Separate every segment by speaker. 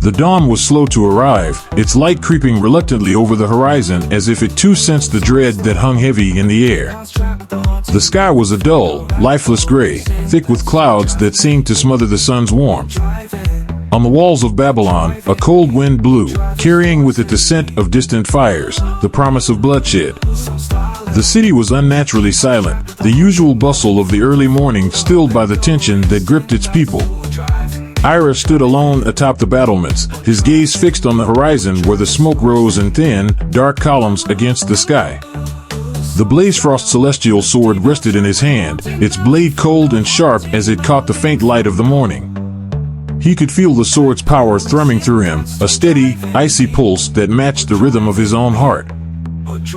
Speaker 1: The dawn was slow to arrive, its light creeping reluctantly over the horizon as if it too sensed the dread that hung heavy in the air. The sky was a dull, lifeless gray, thick with clouds that seemed to smother the sun's warmth. On the walls of Babylon, a cold wind blew, carrying with it the scent of distant fires, the promise of bloodshed. The city was unnaturally silent, the usual bustle of the early morning stilled by the tension that gripped its people. Ira stood alone atop the battlements, his gaze fixed on the horizon where the smoke rose in thin, dark columns against the sky. The Blazefrost celestial sword rested in his hand, its blade cold and sharp as it caught the faint light of the morning. He could feel the sword's power thrumming through him, a steady, icy pulse that matched the rhythm of his own heart.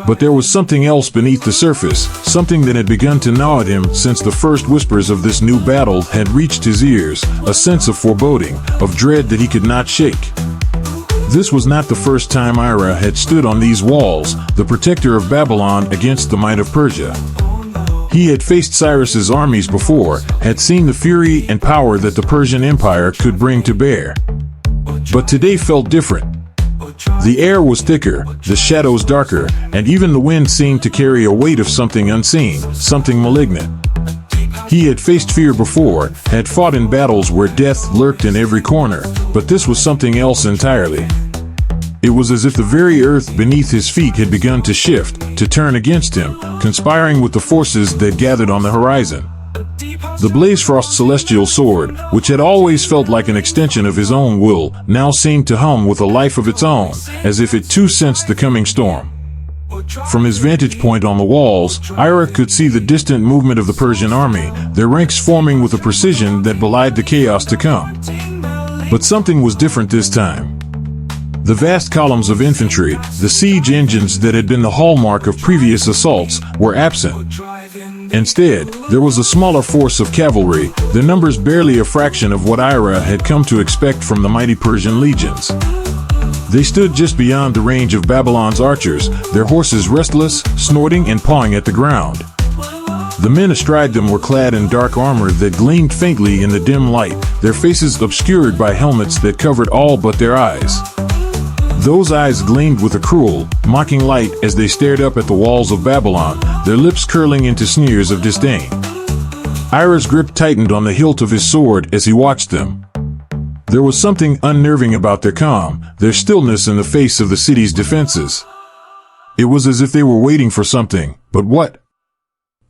Speaker 1: But there was something else beneath the surface, something that had begun to gnaw at him since the first whispers of this new battle had reached his ears, a sense of foreboding, of dread that he could not shake. This was not the first time Ira had stood on these walls, the protector of Babylon against the might of Persia. He had faced Cyrus's armies before, had seen the fury and power that the Persian Empire could bring to bear. But today felt different. The air was thicker, the shadows darker, and even the wind seemed to carry a weight of something unseen, something malignant. He had faced fear before, had fought in battles where death lurked in every corner, but this was something else entirely. It was as if the very earth beneath his feet had begun to shift, to turn against him, conspiring with the forces that gathered on the horizon. The Blazefrost celestial sword, which had always felt like an extension of his own will, now seemed to hum with a life of its own, as if it too sensed the coming storm. From his vantage point on the walls, Ira could see the distant movement of the Persian army, their ranks forming with a precision that belied the chaos to come. But something was different this time. The vast columns of infantry, the siege engines that had been the hallmark of previous assaults, were absent. Instead, there was a smaller force of cavalry, their numbers barely a fraction of what Ira had come to expect from the mighty Persian legions. They stood just beyond the range of Babylon's archers, their horses restless, snorting and pawing at the ground. The men astride them were clad in dark armor that gleamed faintly in the dim light, their faces obscured by helmets that covered all but their eyes. Those eyes gleamed with a cruel, mocking light as they stared up at the walls of Babylon, their lips curling into sneers of disdain. Ira's grip tightened on the hilt of his sword as he watched them. There was something unnerving about their calm, their stillness in the face of the city's defenses. It was as if they were waiting for something, but what?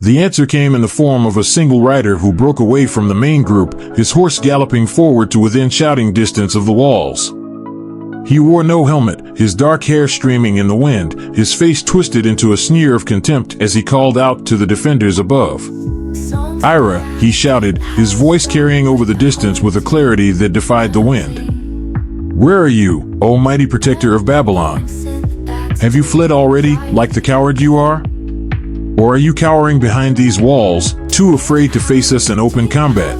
Speaker 1: The answer came in the form of a single rider who broke away from the main group, his horse galloping forward to within shouting distance of the walls. He wore no helmet, his dark hair streaming in the wind, his face twisted into a sneer of contempt as he called out to the defenders above. "Ira," he shouted, his voice carrying over the distance with a clarity that defied the wind. "Where are you, O mighty protector of Babylon? Have you fled already, like the coward you are? Or are you cowering behind these walls, too afraid to face us in open combat?"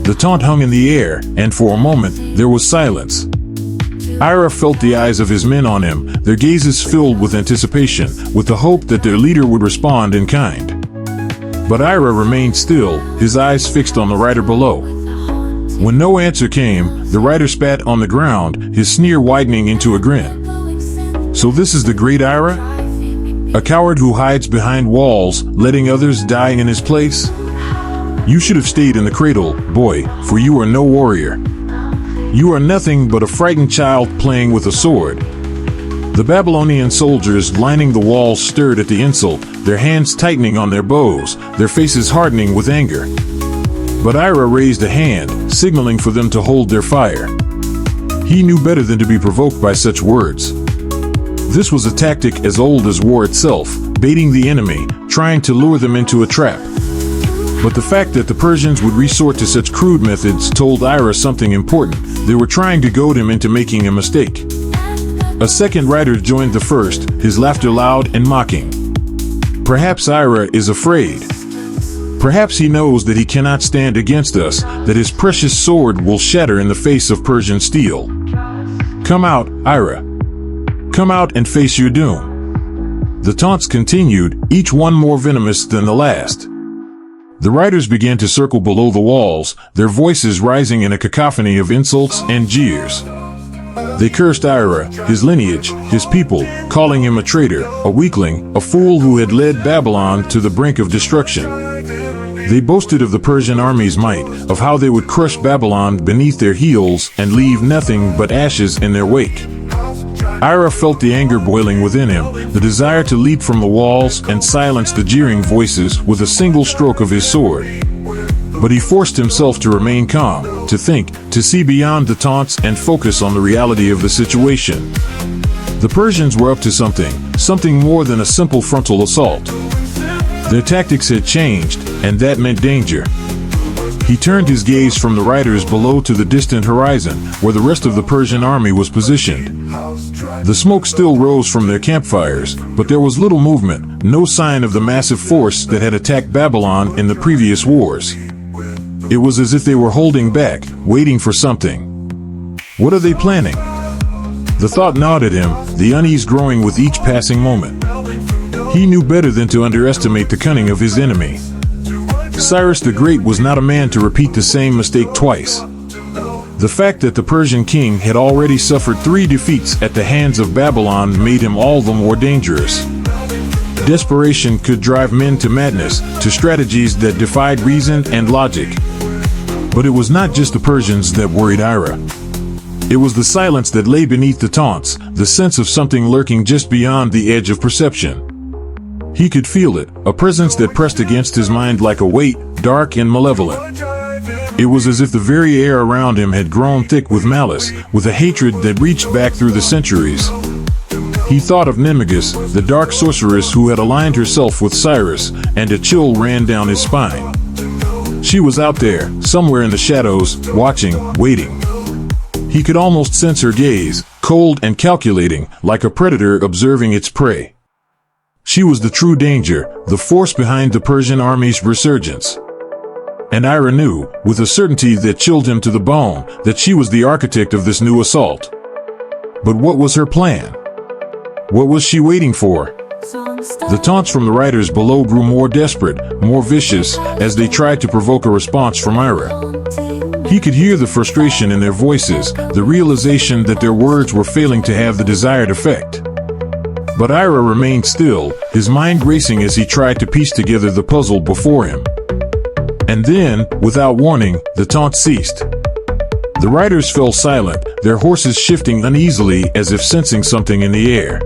Speaker 1: The taunt hung in the air, and for a moment, there was silence. Ira felt the eyes of his men on him, their gazes filled with anticipation, with the hope that their leader would respond in kind. But Ira remained still, his eyes fixed on the rider below. When no answer came, the rider spat on the ground, his sneer widening into a grin. "So this is the great Ira? A coward who hides behind walls, letting others die in his place? You should have stayed in the cradle, boy, for you are no warrior. You are nothing but a frightened child playing with a sword." The Babylonian soldiers lining the walls stirred at the insult, their hands tightening on their bows, their faces hardening with anger. But Ira raised a hand, signaling for them to hold their fire. He knew better than to be provoked by such words. This was a tactic as old as war itself, baiting the enemy, trying to lure them into a trap. But the fact that the Persians would resort to such crude methods told Ira something important. They were trying to goad him into making a mistake. A second rider joined the first, his laughter loud and mocking. Perhaps Ira is afraid. Perhaps he knows that he cannot stand against us, that his precious sword will shatter in the face of Persian steel. Come out, Ira. Come out and face your doom. The taunts continued, each one more venomous than the last. The riders began to circle below the walls, their voices rising in a cacophony of insults and jeers. They cursed Ira, his lineage, his people, calling him a traitor, a weakling, a fool who had led Babylon to the brink of destruction. They boasted of the Persian army's might, of how they would crush Babylon beneath their heels and leave nothing but ashes in their wake. Ira felt the anger boiling within him, the desire to leap from the walls and silence the jeering voices with a single stroke of his sword. But he forced himself to remain calm, to think, to see beyond the taunts and focus on the reality of the situation. The Persians were up to something more than a simple frontal assault. Their tactics had changed, and that meant danger. He turned his gaze from the riders below to the distant horizon, where the rest of the Persian army was positioned. The smoke still rose from their campfires, but there was little movement, no sign of the massive force that had attacked Babylon in the previous wars. It was as if they were holding back, waiting for something. What are they planning? The thought gnawed at him, the unease growing with each passing moment. He knew better than to underestimate the cunning of his enemy. Cyrus the Great was not a man to repeat the same mistake twice. The fact that the Persian king had already suffered 3 defeats at the hands of Babylon made him all the more dangerous. Desperation could drive men to madness, to strategies that defied reason and logic. But it was not just the Persians that worried Ira. It was the silence that lay beneath the taunts, the sense of something lurking just beyond the edge of perception. He could feel it, a presence that pressed against his mind like a weight, dark and malevolent. It was as if the very air around him had grown thick with malice, with a hatred that reached back through the centuries. He thought of Nemesis, the dark sorceress who had aligned herself with Cyrus, and a chill ran down his spine. She was out there, somewhere in the shadows, watching, waiting. He could almost sense her gaze, cold and calculating, like a predator observing its prey. She was the true danger, the force behind the Persian army's resurgence. And Ira knew, with a certainty that chilled him to the bone, that she was the architect of this new assault. But what was her plan? What was she waiting for? The taunts from the riders below grew more desperate, more vicious, as they tried to provoke a response from Ira. He could hear the frustration in their voices, the realization that their words were failing to have the desired effect. But Ira remained still, his mind racing as he tried to piece together the puzzle before him. And then, without warning, the taunts ceased. The riders fell silent, their horses shifting uneasily as if sensing something in the air.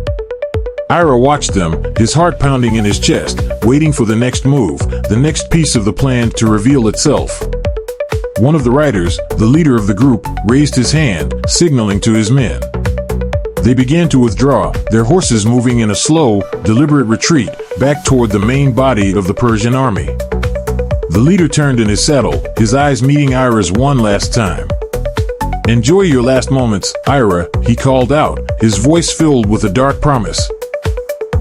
Speaker 1: Ira watched them, his heart pounding in his chest, waiting for the next move, the next piece of the plan to reveal itself. One of the riders, the leader of the group, raised his hand, signaling to his men. They began to withdraw, their horses moving in a slow, deliberate retreat, back toward the main body of the Persian army. The leader turned in his saddle, his eyes meeting Ira's one last time. "Enjoy your last moments, Ira," he called out, his voice filled with a dark promise.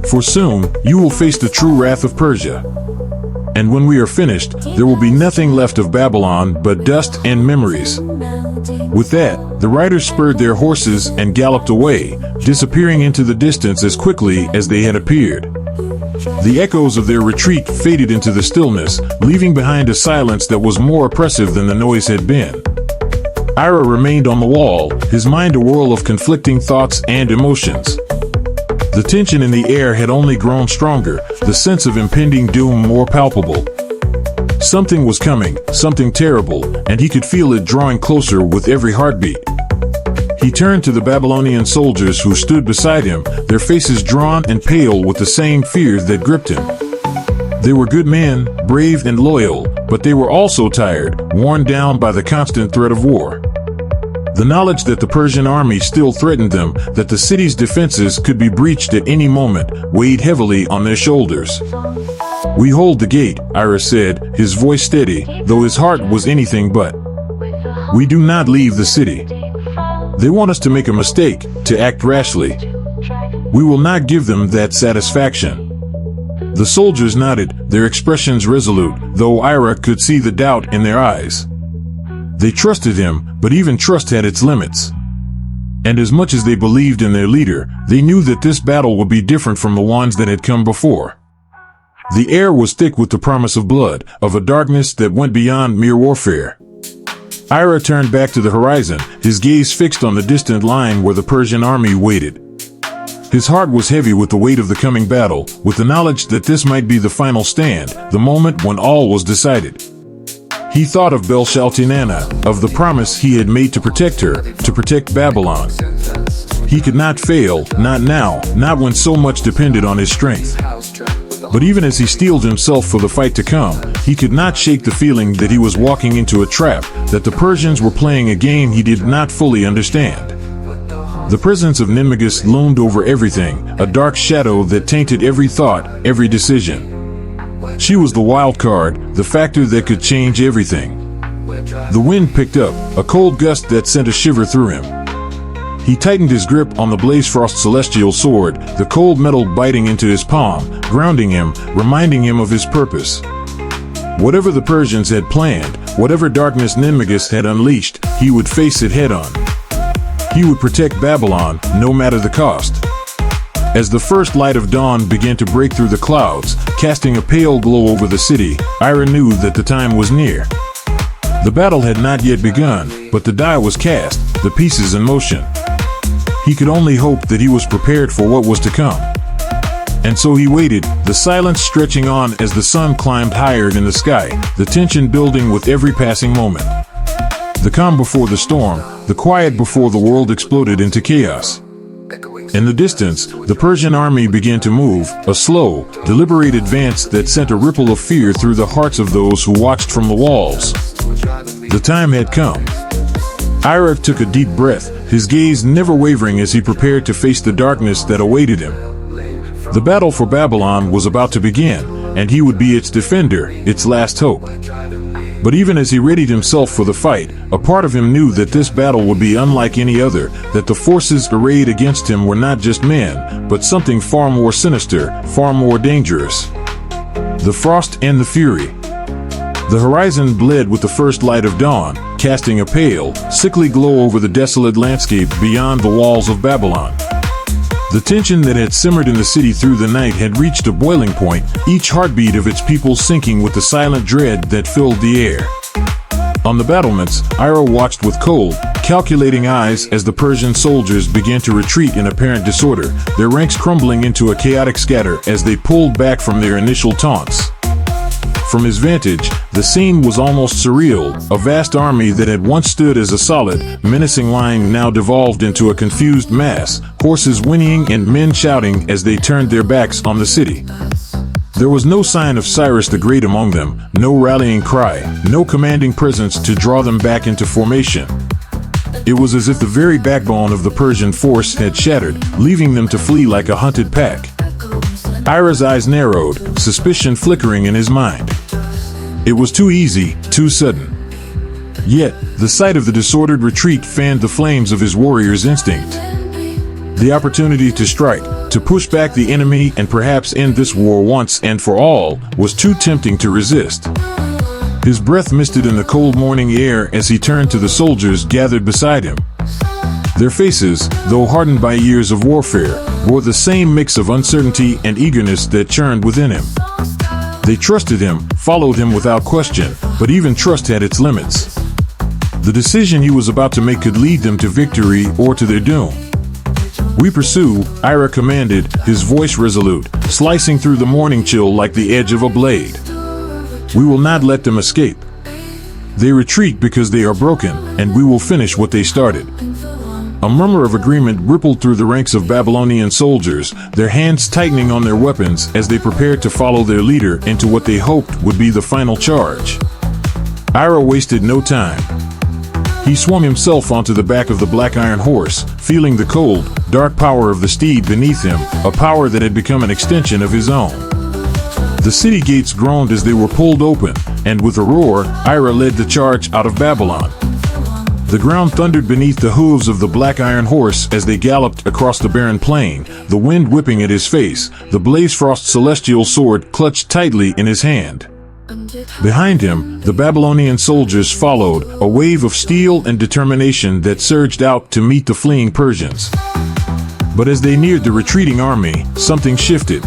Speaker 1: "For soon, you will face the true wrath of Persia. And when we are finished, there will be nothing left of Babylon but dust and memories." With that, the riders spurred their horses and galloped away, disappearing into the distance as quickly as they had appeared. The echoes of their retreat faded into the stillness, leaving behind a silence that was more oppressive than the noise had been. Ira remained on the wall, his mind a whirl of conflicting thoughts and emotions. The tension in the air had only grown stronger, the sense of impending doom more palpable. Something was coming, something terrible, and he could feel it drawing closer with every heartbeat. He turned to the Babylonian soldiers who stood beside him, their faces drawn and pale with the same fears that gripped him. They were good men, brave and loyal, but they were also tired, worn down by the constant threat of war. The knowledge that the Persian army still threatened them, that the city's defenses could be breached at any moment, weighed heavily on their shoulders. "We hold the gate," Ira said, his voice steady, though his heart was anything but. "We do not leave the city. They want us to make a mistake, to act rashly. We will not give them that satisfaction." The soldiers nodded, their expressions resolute, though Ira could see the doubt in their eyes. They trusted him, but even trust had its limits. And as much as they believed in their leader, they knew that this battle would be different from the ones that had come before. The air was thick with the promise of blood, of a darkness that went beyond mere warfare. Ira turned back to the horizon, his gaze fixed on the distant line where the Persian army waited. His heart was heavy with the weight of the coming battle, with the knowledge that this might be the final stand, the moment when all was decided. He thought of Belshazzar, of the promise he had made to protect her, to protect Babylon. He could not fail, not now, not when so much depended on his strength. But even as he steeled himself for the fight to come, he could not shake the feeling that he was walking into a trap, that the Persians were playing a game he did not fully understand. The presence of Ninmagis loomed over everything, a dark shadow that tainted every thought, every decision. She was the wild card, the factor that could change everything. The wind picked up, a cold gust that sent a shiver through him. He tightened his grip on the Blazefrost celestial sword, the cold metal biting into his palm, grounding him, reminding him of his purpose. Whatever the Persians had planned, whatever darkness Ninmagis had unleashed, he would face it head-on. He would protect Babylon, no matter the cost. As the first light of dawn began to break through the clouds, casting a pale glow over the city, Ira knew that the time was near. The battle had not yet begun, but the die was cast, the pieces in motion. He could only hope that he was prepared for what was to come. And so he waited, the silence stretching on as the sun climbed higher in the sky, the tension building with every passing moment. The calm before the storm, the quiet before the world exploded into chaos. In the distance, the Persian army began to move, a slow, deliberate advance that sent a ripple of fear through the hearts of those who watched from the walls. The time had come. Ira took a deep breath, his gaze never wavering as he prepared to face the darkness that awaited him. The battle for Babylon was about to begin, and he would be its defender, its last hope. But even as he readied himself for the fight, a part of him knew that this battle would be unlike any other, that the forces arrayed against him were not just men, but something far more sinister, far more dangerous. The frost and the fury. The horizon bled with the first light of dawn, casting a pale, sickly glow over the desolate landscape beyond the walls of Babylon. The tension that had simmered in the city through the night had reached a boiling point, each heartbeat of its people sinking with the silent dread that filled the air. On the battlements, Ira watched with cold, calculating eyes as the Persian soldiers began to retreat in apparent disorder, their ranks crumbling into a chaotic scatter as they pulled back from their initial taunts. From his vantage, the scene was almost surreal. A vast army that had once stood as a solid, menacing line now devolved into a confused mass, horses whinnying and men shouting as they turned their backs on the city. There was no sign of Cyrus the Great among them, no rallying cry, no commanding presence to draw them back into formation. It was as if the very backbone of the Persian force had shattered, leaving them to flee like a hunted pack. Ira's eyes narrowed, suspicion flickering in his mind. It was too easy, too sudden. Yet, the sight of the disordered retreat fanned the flames of his warrior's instinct. The opportunity to strike, to push back the enemy and perhaps end this war once and for all, was too tempting to resist. His breath misted in the cold morning air as he turned to the soldiers gathered beside him. Their faces, though hardened by years of warfare, bore the same mix of uncertainty and eagerness that churned within him. They trusted him, followed him without question, but even trust had its limits. The decision he was about to make could lead them to victory or to their doom. "We pursue," Ira commanded, his voice resolute, slicing through the morning chill like the edge of a blade. "We will not let them escape. They retreat because they are broken, and we will finish what they started." A murmur of agreement rippled through the ranks of Babylonian soldiers, their hands tightening on their weapons as they prepared to follow their leader into what they hoped would be the final charge. Ira wasted no time. He swung himself onto the back of the black iron horse, feeling the cold, dark power of the steed beneath him, a power that had become an extension of his own. The city gates groaned as they were pulled open, and with a roar, Ira led the charge out of Babylon. The ground thundered beneath the hooves of the black iron horse as they galloped across the barren plain, the wind whipping at his face, the Blazefrost celestial sword clutched tightly in his hand. Behind him, the Babylonian soldiers followed, a wave of steel and determination that surged out to meet the fleeing Persians. But as they neared the retreating army, something shifted.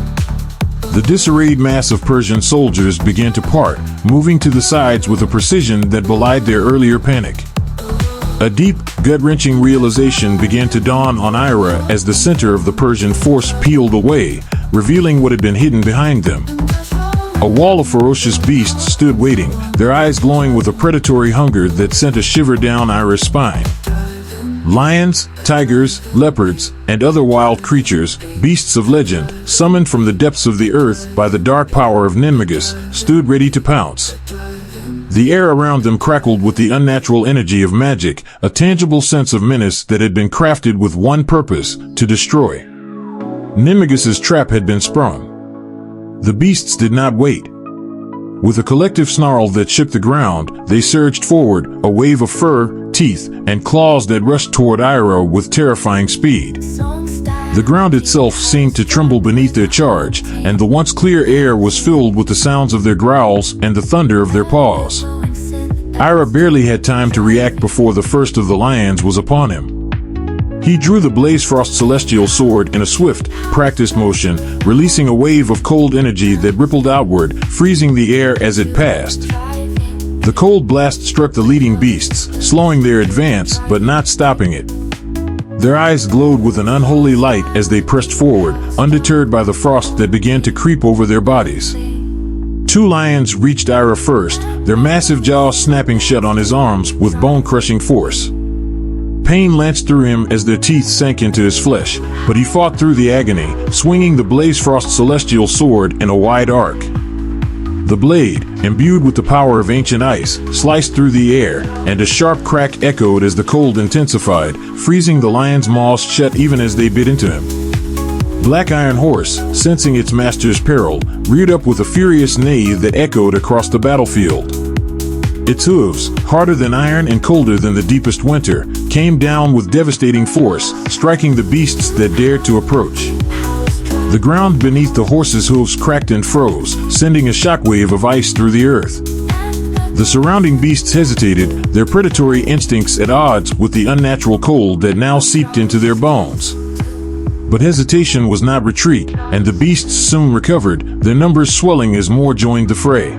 Speaker 1: The disarrayed mass of Persian soldiers began to part, moving to the sides with a precision that belied their earlier panic. A deep, gut-wrenching realization began to dawn on Ira as the center of the Persian force peeled away, revealing what had been hidden behind them. A wall of ferocious beasts stood waiting, their eyes glowing with a predatory hunger that sent a shiver down Ira's spine. Lions, tigers, leopards, and other wild creatures, beasts of legend, summoned from the depths of the earth by the dark power of Ninmagus, stood ready to pounce. The air around them crackled with the unnatural energy of magic, a tangible sense of menace that had been crafted with one purpose: to destroy. Ninmagus's trap had been sprung. The beasts did not wait. With a collective snarl that shook the ground, they surged forward, a wave of fur, teeth, and claws that rushed toward Ira with terrifying speed. The ground itself seemed to tremble beneath their charge, and the once clear air was filled with the sounds of their growls and the thunder of their paws. Ira barely had time to react before the first of the lions was upon him. He drew the Blazefrost Celestial Sword in a swift, practiced motion, releasing a wave of cold energy that rippled outward, freezing the air as it passed. The cold blast struck the leading beasts, slowing their advance but not stopping it. Their eyes glowed with an unholy light as they pressed forward, undeterred by the frost that began to creep over their bodies. Two lions reached Ira first, their massive jaws snapping shut on his arms with bone-crushing force. Pain lanced through him as their teeth sank into his flesh, but he fought through the agony, swinging the Blazefrost Celestial Sword in a wide arc. The blade, imbued with the power of ancient ice, sliced through the air, and a sharp crack echoed as the cold intensified, freezing the lion's maws shut even as they bit into him. Black Iron Horse, sensing its master's peril, reared up with a furious neigh that echoed across the battlefield. Its hooves, harder than iron and colder than the deepest winter, came down with devastating force, striking the beasts that dared to approach. The ground beneath the horse's hooves cracked and froze, sending a shockwave of ice through the earth. The surrounding beasts hesitated, their predatory instincts at odds with the unnatural cold that now seeped into their bones. But hesitation was not retreat, and the beasts soon recovered, their numbers swelling as more joined the fray.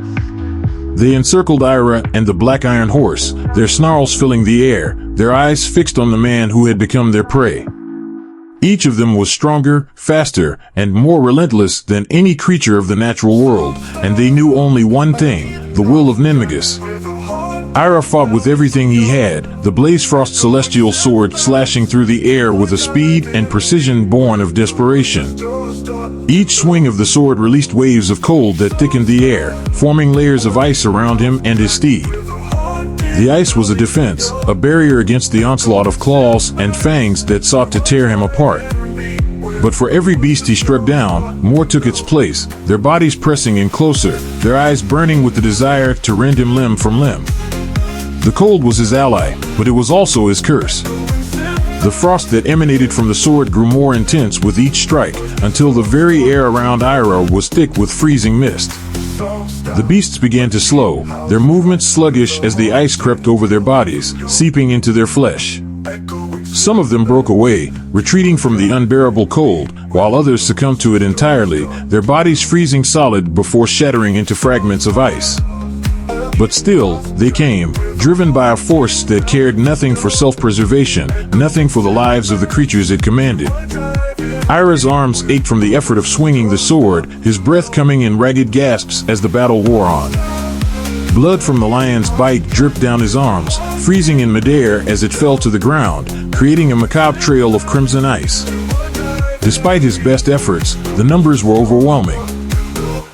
Speaker 1: They encircled Ira and the Black Iron Horse, their snarls filling the air, their eyes fixed on the man who had become their prey. Each of them was stronger, faster, and more relentless than any creature of the natural world, and they knew only one thing: the will of Ninmagus. Ira fought with everything he had, the Blazefrost Celestial Sword slashing through the air with a speed and precision born of desperation. Each swing of the sword released waves of cold that thickened the air, forming layers of ice around him and his steed. The ice was a defense, a barrier against the onslaught of claws and fangs that sought to tear him apart. But for every beast he struck down, more took its place, their bodies pressing in closer, their eyes burning with the desire to rend him limb from limb. The cold was his ally, but it was also his curse. The frost that emanated from the sword grew more intense with each strike, until the very air around Ira was thick with freezing mist. The beasts began to slow, their movements sluggish as the ice crept over their bodies, seeping into their flesh. Some of them broke away, retreating from the unbearable cold, while others succumbed to it entirely, their bodies freezing solid before shattering into fragments of ice. But still, they came, driven by a force that cared nothing for self-preservation, nothing for the lives of the creatures it commanded. Ira's arms ached from the effort of swinging the sword, his breath coming in ragged gasps as the battle wore on. Blood from the lion's bite dripped down his arms, freezing in midair as it fell to the ground, creating a macabre trail of crimson ice. Despite his best efforts, the numbers were overwhelming.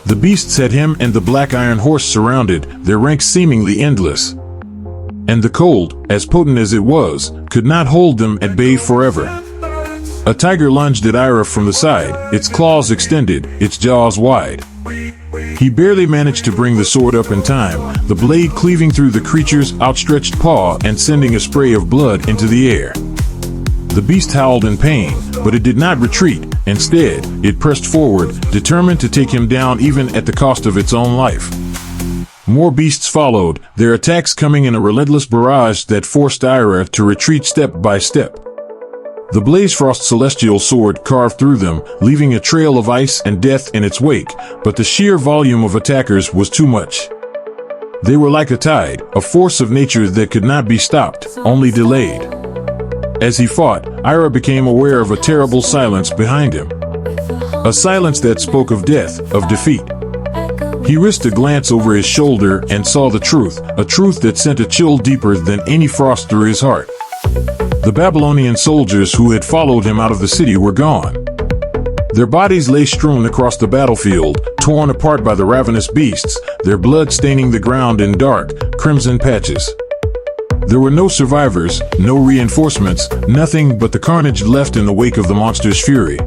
Speaker 1: The beasts had him and the Black Iron Horse surrounded, their ranks seemingly endless. And the cold, as potent as it was, could not hold them at bay forever. A tiger lunged at Ira from the side, its claws extended, its jaws wide. He barely managed to bring the sword up in time, the blade cleaving through the creature's outstretched paw and sending a spray of blood into the air. The beast howled in pain, but it did not retreat. Instead, it pressed forward, determined to take him down even at the cost of its own life. More beasts followed, their attacks coming in a relentless barrage that forced Ira to retreat step by step. The Blazefrost Celestial Sword carved through them, leaving a trail of ice and death in its wake, but the sheer volume of attackers was too much. They were like a tide, a force of nature that could not be stopped, only delayed. As he fought, Ira became aware of a terrible silence behind him. A silence that spoke of death, of defeat. He risked a glance over his shoulder and saw the truth, a truth that sent a chill deeper than any frost through his heart. The Babylonian soldiers who had followed him out of the city were gone. Their bodies lay strewn across the battlefield, torn apart by the ravenous beasts, their blood staining the ground in dark, crimson patches. There were no survivors, no reinforcements, nothing but the carnage left in the wake of the monster's fury.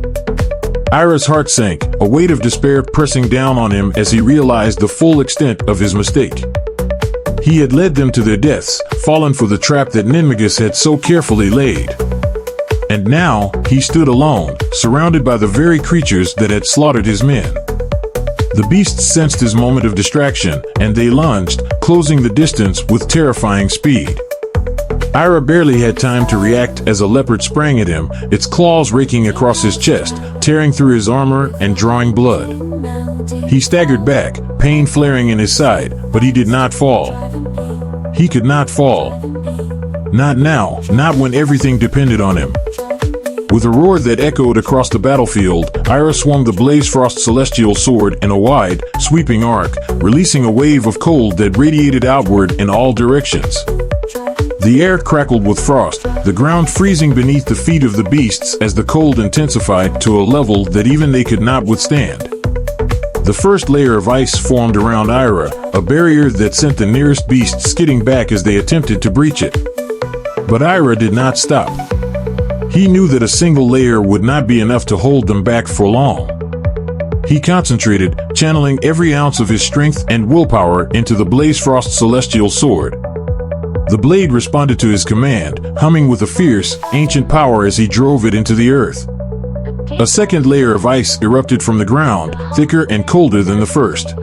Speaker 1: Ira's heart sank, a weight of despair pressing down on him as he realized the full extent of his mistake. He had led them to their deaths, fallen for the trap that Ninmagus had so carefully laid. And now, he stood alone, surrounded by the very creatures that had slaughtered his men. The beasts sensed his moment of distraction, and they lunged, closing the distance with terrifying speed. Ira barely had time to react as a leopard sprang at him, its claws raking across his chest, tearing through his armor and drawing blood. He staggered back, pain flaring in his side, but he did not fall. He could not fall. Not now, not when everything depended on him. With a roar that echoed across the battlefield, Ira swung the Blazefrost celestial sword in a wide, sweeping arc, releasing a wave of cold that radiated outward in all directions. The air crackled with frost, the ground freezing beneath the feet of the beasts as the cold intensified to a level that even they could not withstand. The first layer of ice formed around Ira, a barrier that sent the nearest beasts skidding back as they attempted to breach it. But Ira did not stop. He knew that a single layer would not be enough to hold them back for long. He concentrated, channeling every ounce of his strength and willpower into the Blazefrost celestial sword. The blade responded to his command, humming with a fierce, ancient power as he drove it into the earth. A second layer of ice erupted from the ground, thicker and colder than the first.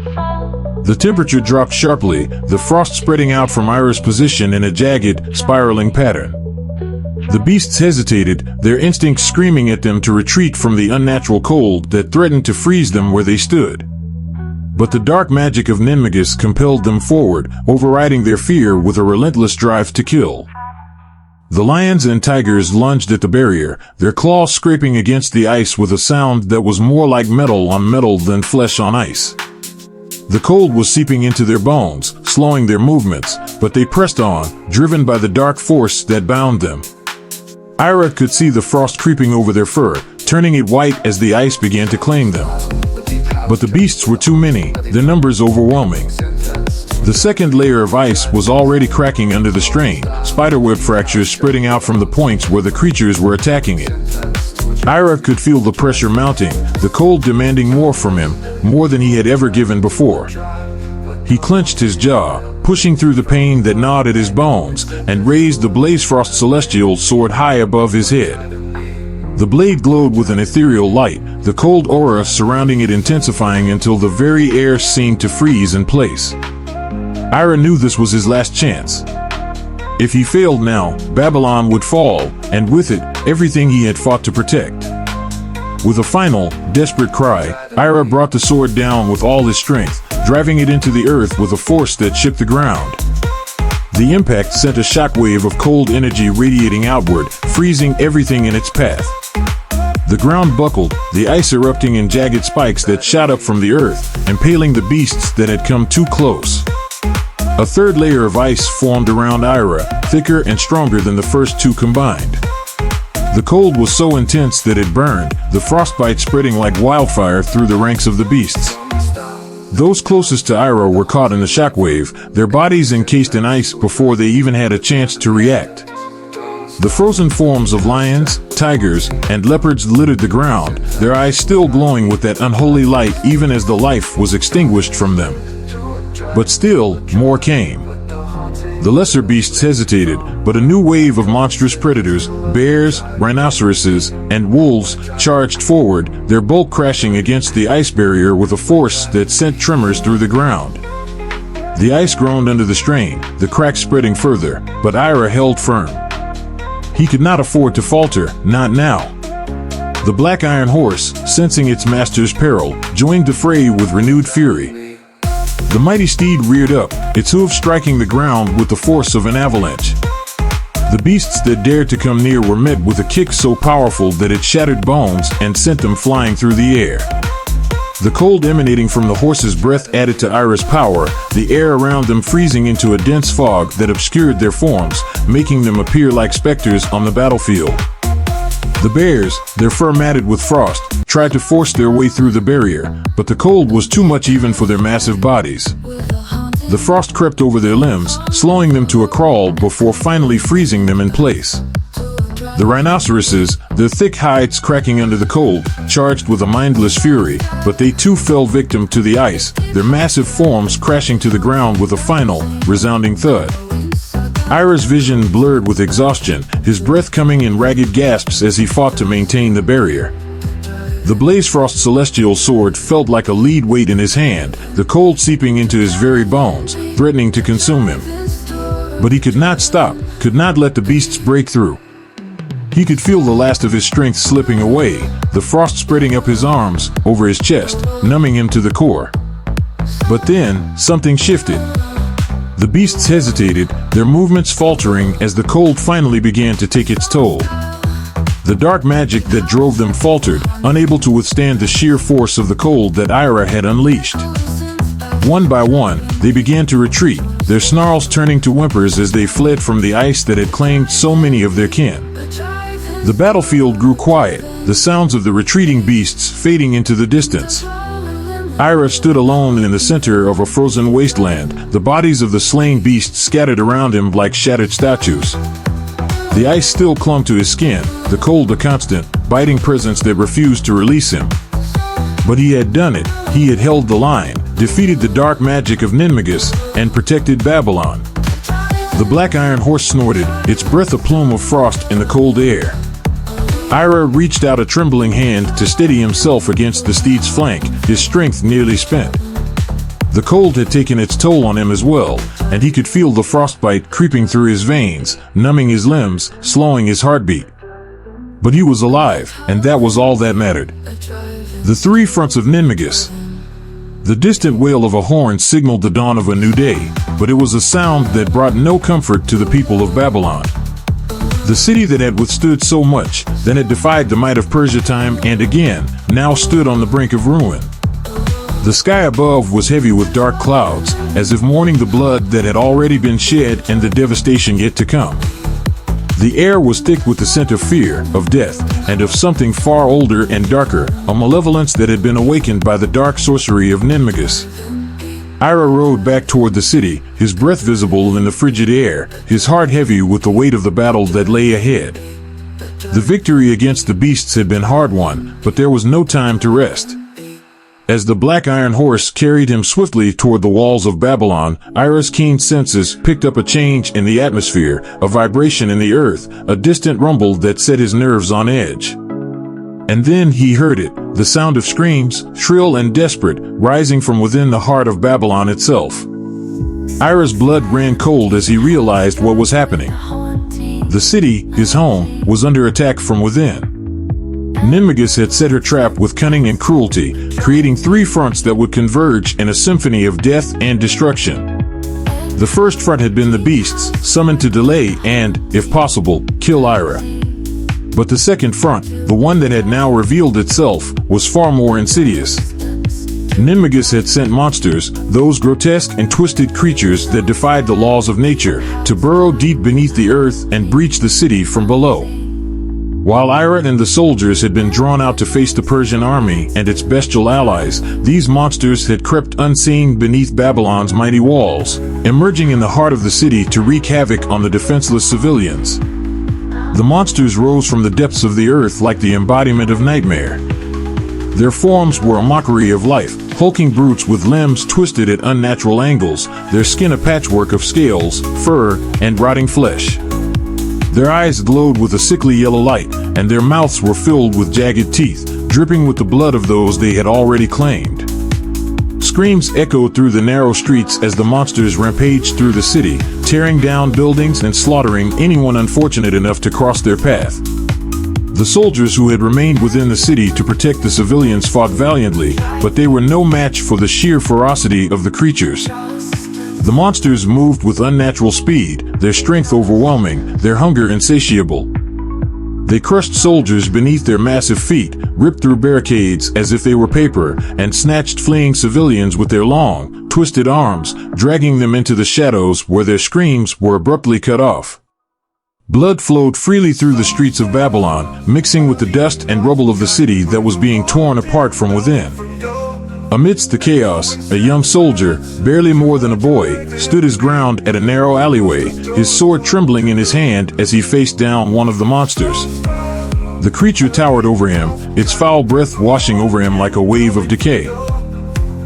Speaker 1: The temperature dropped sharply, the frost spreading out from Ira's position in a jagged, spiraling pattern. The beasts hesitated, their instincts screaming at them to retreat from the unnatural cold that threatened to freeze them where they stood. But the dark magic of Ninmagus compelled them forward, overriding their fear with a relentless drive to kill. The lions and tigers lunged at the barrier, their claws scraping against the ice with a sound that was more like metal on metal than flesh on ice. The cold was seeping into their bones, slowing their movements, but they pressed on, driven by the dark force that bound them. Ira could see the frost creeping over their fur, turning it white as the ice began to claim them. But the beasts were too many, their numbers overwhelming. The second layer of ice was already cracking under the strain, spiderweb fractures spreading out from the points where the creatures were attacking it. Ira could feel the pressure mounting, the cold demanding more from him, more than he had ever given before. He clenched his jaw, pushing through the pain that gnawed at his bones, and raised the Blazefrost celestial sword high above his head. The blade glowed with an ethereal light, the cold aura surrounding it intensifying until the very air seemed to freeze in place. Ira knew this was his last chance. If he failed now, Babylon would fall, and with it, everything he had fought to protect. With a final, desperate cry, Ira brought the sword down with all his strength, driving it into the earth with a force that shook the ground. The impact sent a shockwave of cold energy radiating outward, freezing everything in its path. The ground buckled, the ice erupting in jagged spikes that shot up from the earth, impaling the beasts that had come too close. A third layer of ice formed around Ira, thicker and stronger than the first two combined. The cold was so intense that it burned, the frostbite spreading like wildfire through the ranks of the beasts. Those closest to Ira were caught in the shockwave, their bodies encased in ice before they even had a chance to react. The frozen forms of lions, tigers, and leopards littered the ground, their eyes still glowing with that unholy light even as the life was extinguished from them. But still, more came. The lesser beasts hesitated, but a new wave of monstrous predators, bears, rhinoceroses, and wolves, charged forward, their bulk crashing against the ice barrier with a force that sent tremors through the ground. The ice groaned under the strain, the cracks spreading further, but Ira held firm. He could not afford to falter, not now. The black iron horse, sensing its master's peril, joined the fray with renewed fury. The mighty steed reared up, its hooves striking the ground with the force of an avalanche. The beasts that dared to come near were met with a kick so powerful that it shattered bones and sent them flying through the air. The cold emanating from the horse's breath added to Ira's power, the air around them freezing into a dense fog that obscured their forms, making them appear like specters on the battlefield. The bears, their fur matted with frost, tried to force their way through the barrier, but the cold was too much even for their massive bodies. The frost crept over their limbs, slowing them to a crawl before finally freezing them in place. The rhinoceroses, their thick hides cracking under the cold, charged with a mindless fury, but they too fell victim to the ice, their massive forms crashing to the ground with a final, resounding thud. Ira's vision blurred with exhaustion, his breath coming in ragged gasps as he fought to maintain the barrier. The Blazefrost celestial sword felt like a lead weight in his hand, the cold seeping into his very bones, threatening to consume him. But he could not stop, could not let the beasts break through. He could feel the last of his strength slipping away, the frost spreading up his arms, over his chest, numbing him to the core. But then, something shifted. The beasts hesitated, their movements faltering as the cold finally began to take its toll. The dark magic that drove them faltered, unable to withstand the sheer force of the cold that Ira had unleashed. One by one, they began to retreat, their snarls turning to whimpers as they fled from the ice that had claimed so many of their kin. The battlefield grew quiet, the sounds of the retreating beasts fading into the distance. Ira stood alone in the center of a frozen wasteland, the bodies of the slain beasts scattered around him like shattered statues. The ice still clung to his skin, the cold a constant, biting presence that refused to release him. But he had done it, he had held the line, defeated the dark magic of Ninmagus, and protected Babylon. The black iron horse snorted, its breath a plume of frost in the cold air. Ira reached out a trembling hand to steady himself against the steed's flank, his strength nearly spent. The cold had taken its toll on him as well, and he could feel the frostbite creeping through his veins, numbing his limbs, slowing his heartbeat. But he was alive, and that was all that mattered. The three fronts of Ninmagus. The distant wail of a horn signaled the dawn of a new day, but it was a sound that brought no comfort to the people of Babylon. The city that had withstood so much, then had defied the might of Persia time and again, now stood on the brink of ruin. The sky above was heavy with dark clouds, as if mourning the blood that had already been shed and the devastation yet to come. The air was thick with the scent of fear, of death, and of something far older and darker, a malevolence that had been awakened by the dark sorcery of Ninmagus. Ira rode back toward the city, his breath visible in the frigid air, his heart heavy with the weight of the battle that lay ahead. The victory against the beasts had been hard won, but there was no time to rest. As the black iron horse carried him swiftly toward the walls of Babylon, Ira's keen senses picked up a change in the atmosphere, a vibration in the earth, a distant rumble that set his nerves on edge. And then he heard it, the sound of screams, shrill and desperate, rising from within the heart of Babylon itself. Ira's blood ran cold as he realized what was happening. The city, his home, was under attack from within. Ninmagus had set her trap with cunning and cruelty, creating three fronts that would converge in a symphony of death and destruction. The first front had been the beasts, summoned to delay and, if possible, kill Ira. But the second front, the one that had now revealed itself, was far more insidious. Ninmagus had sent monsters, those grotesque and twisted creatures that defied the laws of nature, to burrow deep beneath the earth and breach the city from below. While Ira and the soldiers had been drawn out to face the Persian army and its bestial allies, these monsters had crept unseen beneath Babylon's mighty walls, emerging in the heart of the city to wreak havoc on the defenseless civilians. The monsters rose from the depths of the earth like the embodiment of nightmare. Their forms were a mockery of life, hulking brutes with limbs twisted at unnatural angles, their skin a patchwork of scales, fur, and rotting flesh. Their eyes glowed with a sickly yellow light, and their mouths were filled with jagged teeth, dripping with the blood of those they had already claimed. Screams echoed through the narrow streets as the monsters rampaged through the city, tearing down buildings and slaughtering anyone unfortunate enough to cross their path. The soldiers who had remained within the city to protect the civilians fought valiantly, but they were no match for the sheer ferocity of the creatures. The monsters moved with unnatural speed, their strength overwhelming, their hunger insatiable. They crushed soldiers beneath their massive feet, ripped through barricades as if they were paper, and snatched fleeing civilians with their long, twisted arms, dragging them into the shadows where their screams were abruptly cut off. Blood flowed freely through the streets of Babylon, mixing with the dust and rubble of the city that was being torn apart from within. Amidst the chaos, a young soldier, barely more than a boy, stood his ground at a narrow alleyway, his sword trembling in his hand as he faced down one of the monsters. The creature towered over him, its foul breath washing over him like a wave of decay.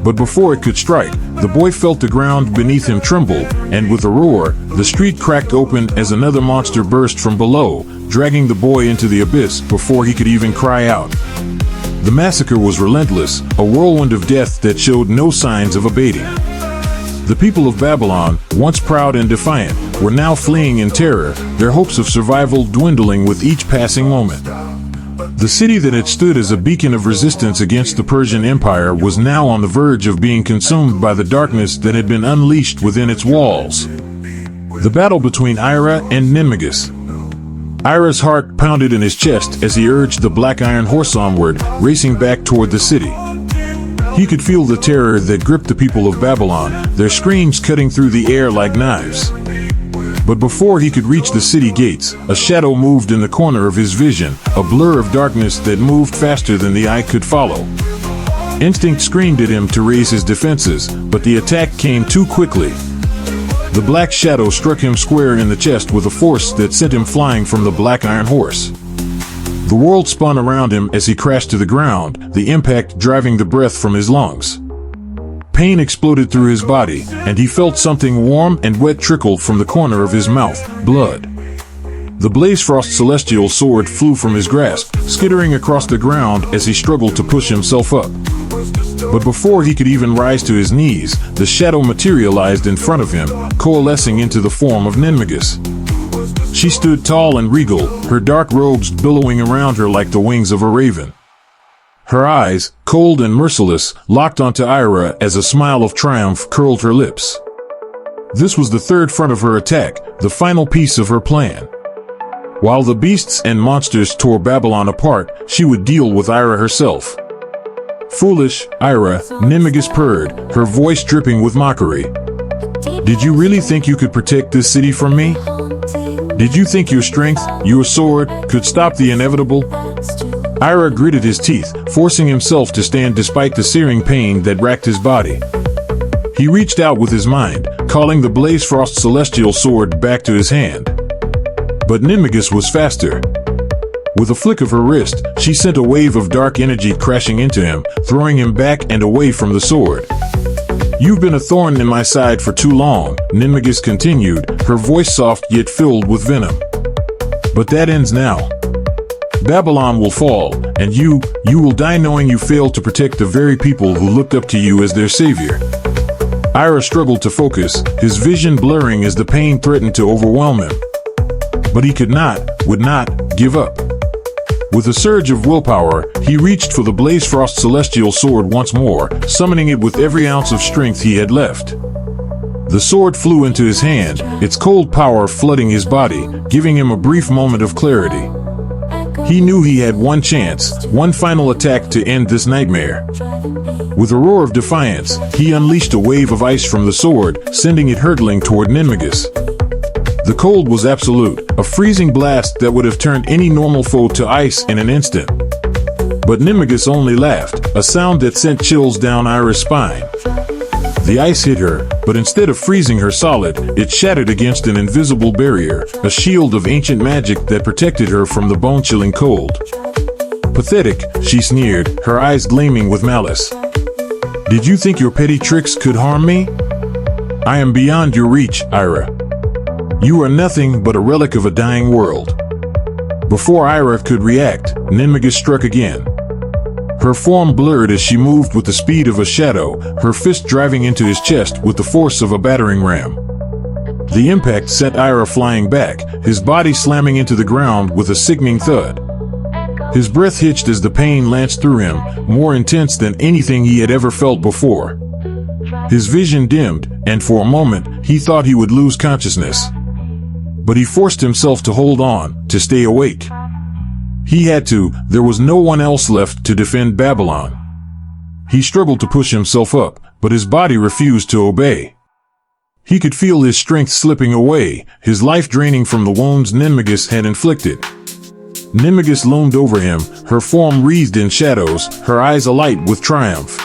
Speaker 1: But before it could strike, the boy felt the ground beneath him tremble, and with a roar, the street cracked open as another monster burst from below, dragging the boy into the abyss before he could even cry out. The massacre was relentless, a whirlwind of death that showed no signs of abating. The people of Babylon, once proud and defiant, were now fleeing in terror, their hopes of survival dwindling with each passing moment. The city that had stood as a beacon of resistance against the Persian Empire was now on the verge of being consumed by the darkness that had been unleashed within its walls. The battle between Ira and Ninmagus. Ira's heart pounded in his chest as he urged the black iron horse onward, racing back toward the city. He could feel the terror that gripped the people of Babylon, their screams cutting through the air like knives. But before he could reach the city gates, a shadow moved in the corner of his vision, a blur of darkness that moved faster than the eye could follow. Instinct screamed at him to raise his defenses, but the attack came too quickly. The black shadow struck him square in the chest with a force that sent him flying from the black iron horse. The world spun around him as he crashed to the ground, the impact driving the breath from his lungs. Pain exploded through his body, and he felt something warm and wet trickle from the corner of his mouth, blood. The Blazefrost celestial sword flew from his grasp, skittering across the ground as he struggled to push himself up. But before he could even rise to his knees, the shadow materialized in front of him, coalescing into the form of Ninmagus. She stood tall and regal, her dark robes billowing around her like the wings of a raven. Her eyes, cold and merciless, locked onto Ira as a smile of triumph curled her lips. This was the third front of her attack, the final piece of her plan. While the beasts and monsters tore Babylon apart, she would deal with Ira herself. Foolish, Ira, Ninmagus purred, her voice dripping with mockery. Did you really think you could protect this city from me? Did you think your strength, your sword, could stop the inevitable? Ira gritted his teeth, forcing himself to stand despite the searing pain that racked his body. He reached out with his mind, calling the Blazefrost celestial sword back to his hand. But Ninmagus was faster. With a flick of her wrist, she sent a wave of dark energy crashing into him, throwing him back and away from the sword. You've been a thorn in my side for too long, Ninmagus continued, her voice soft yet filled with venom. But that ends now. Babylon will fall, and you will die knowing you failed to protect the very people who looked up to you as their savior. Ira struggled to focus, his vision blurring as the pain threatened to overwhelm him. But he would not, give up. With a surge of willpower, he reached for the Blazefrost celestial sword once more, summoning it with every ounce of strength he had left. The sword flew into his hand, its cold power flooding his body, giving him a brief moment of clarity. He knew he had one chance, one final attack to end this nightmare. With a roar of defiance, he unleashed a wave of ice from the sword, sending it hurtling toward Ninmagus. The cold was absolute, a freezing blast that would have turned any normal foe to ice in an instant. But Ninmagus only laughed, a sound that sent chills down Ira's spine. The ice hit her, but instead of freezing her solid, it shattered against an invisible barrier, a shield of ancient magic that protected her from the bone-chilling cold. Pathetic, she sneered, her eyes gleaming with malice. Did you think your petty tricks could harm me? I am beyond your reach, Ira. You are nothing but a relic of a dying world. Before Ira could react, Ninmagus struck again. Her form blurred as she moved with the speed of a shadow, her fist driving into his chest with the force of a battering ram. The impact sent Ira flying back, his body slamming into the ground with a sickening thud. His breath hitched as the pain lanced through him, more intense than anything he had ever felt before. His vision dimmed, and for a moment, he thought he would lose consciousness. But he forced himself to hold on, to stay awake. He had to. There was no one else left to defend Babylon. He struggled to push himself up, but his body refused to obey. He could feel his strength slipping away, his life draining from the wounds Ninmagus had inflicted. Ninmagus loomed over him, her form wreathed in shadows, her eyes alight with triumph.